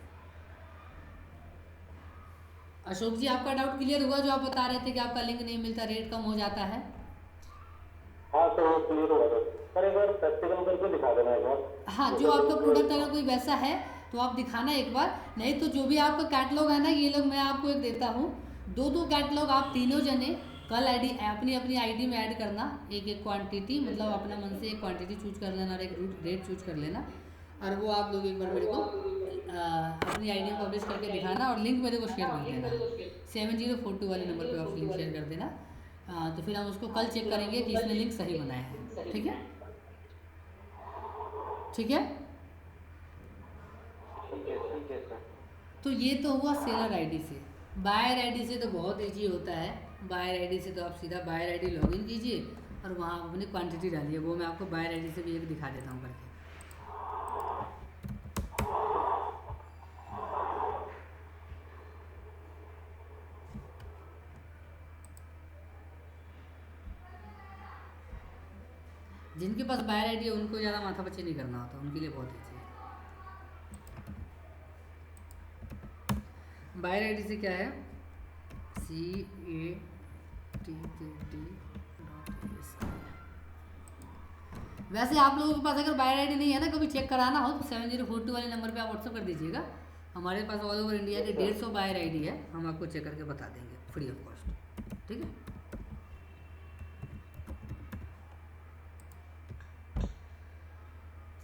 अशोक जी आपका डाउट क्लियर हुआ? जो आप बता रहे थे कि आपका लिंक नहीं मिलता, रेट कम हो जाता है। हाँ सर, वो क्लियर हुआ सर, एक बार प्रैक्टिकल करके दिखा देना एक बार। हाँ, जो आपका प्रोडक्ट अगर कोई वैसा है तो आप दिखाना एक बार, नहीं तो जो भी आपका कैटलॉग है ना, ये लोग मैं आपको एक देता हूँ, 2-2 कैटलॉग आप तीनों जने कल आईडी अपनी अपनी आईडी में ऐड करना, एक एक क्वांटिटी, मतलब अपना मन से एक क्वांटिटी चूज कर लेना और एक रेट चूज कर लेना, और वो आप लोग एक बार मेरे को अपनी आईडी में पब्लिश करके दिखाना और लिंक मेरे को शेयर कर देना, 7042 वाले नंबर पे आप लिंक शेयर कर देना। तो फिर हम उसको कल चेक करेंगे कि इसने लिंक सही बनाया है। ठीक है, ठीक है, ठीक है सर। तो ये तो हुआ सेलर आईडी से। बायर आईडी से तो बहुत ईजी होता है। बायर आईडी से तो आप सीधा बायर आईडी लॉगिन कीजिए और वहाँ अपनी क्वांटिटी डालिए। वो मैं आपको बायर आईडी से भी एक दिखा देता हूँ करके। जिनके पास बायर आईडी है उनको ज़्यादा माथापच्ची नहीं करना होता, उनके लिए बहुत ईजी है। बायर आईडी से क्या है, CATKT.ASI। वैसे आप लोगों के पास अगर बायर आईडी नहीं है ना, कभी चेक कराना हो तो 7042 वाले नंबर पे आप व्हाट्सअप कर दीजिएगा। हमारे पास ऑल ओवर इंडिया के 150 बायर आईडी है, हम आपको चेक करके बता देंगे फ्री ऑफ कॉस्ट। ठीक है,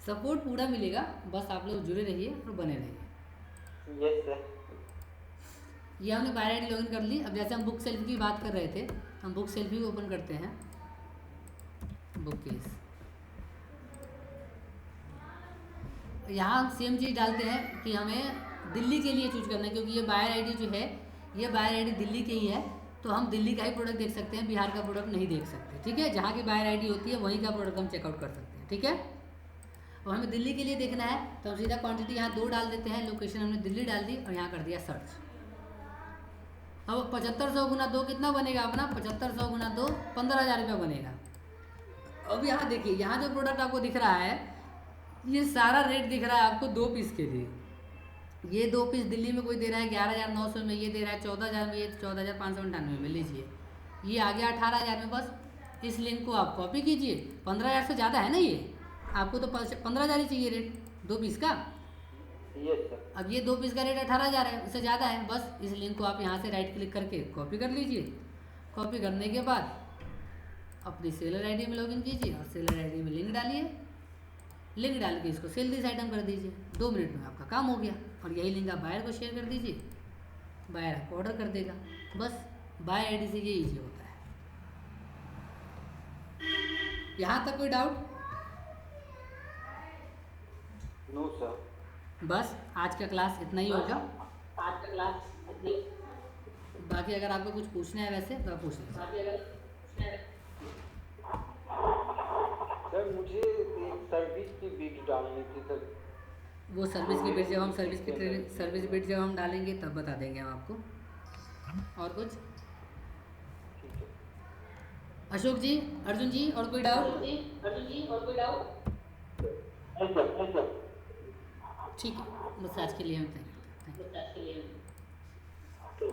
सपोर्ट पूरा मिलेगा, बस आप लोग जुड़े रहिए और बने रहिए। Yes sir. ये हमने बायर आईडी लॉगिन कर ली। अब जैसे हम बुक सेल्फी की बात कर रहे थे, हम बुक सेल्फी को ओपन करते हैं, बुक केस। यहाँ हम सेम चीज़ डालते हैं कि हमें दिल्ली के लिए चूज करना है, क्योंकि ये बायर आईडी जो है ये बायर आईडी दिल्ली की ही है, तो हम दिल्ली का ही प्रोडक्ट देख सकते हैं, बिहार का प्रोडक्ट नहीं देख सकते। ठीक है, जहाँ की बायर आईडी होती है वहीं का प्रोडक्ट हम चेकआउट कर सकते हैं। ठीक है, और हमें दिल्ली के लिए देखना है तो हम सीधा क्वांटिटी यहाँ 2 डाल देते हैं, लोकेशन हमने दिल्ली डाल दी और यहाँ कर दिया सर्च। अब 7500 गुना 2 कितना बनेगा अपना, 7500 गुना 2 15,000 रुपये बनेगा। अब यहाँ देखिए, यहाँ जो प्रोडक्ट आपको दिख रहा है ये सारा रेट दिख रहा है आपको 2 पीस के लिए। ये 2 पीस दिल्ली में कोई दे रहा है 11,900 में, ये दे रहा है 14,000 में, ये 14,599 में। लीजिए ये आ गया 18,000 में। बस इस लिंक को आप कॉपी कीजिए। 15,000 से ज़्यादा है ना, ये आपको तो 15,000 ही चाहिए रेट 2 पीस का। Yes sir. अब ये 2 पीस का रेट 18,000 है, उससे ज़्यादा है। बस इस लिंक को आप यहाँ से राइट क्लिक करके कॉपी कर लीजिए। कॉपी करने के बाद अपनी सेलर आईडी में लॉगिन कीजिए और सेलर आईडी में लिंक डालिए। लिंक डाल के इसको सेल दिस आइटम कर दीजिए। 2 मिनट में आपका काम हो गया। और यही लिंक आप बायर को शेयर कर दीजिए, बायर आपको ऑर्डर कर देगा। बस बायर आईडी से ये ईजी होता है। यहाँ तक कोई डाउट? No sir. बस आज का क्लास इतना ही होगा। बाकी अगर आपको कुछ पूछना है वैसे तो आप पूछ लीजिए। सर मुझे एक सर्विस की बिड डालनी थी सर। वो सर्विस की बिट जब हम सर्विस बिट जब हम डालेंगे तब बता देंगे हम आपको। और कुछ? अशोक जी, अर्जुन जी, और कोई डाउट? ठीक है, बस आज के लिए हम थैंक यू। तो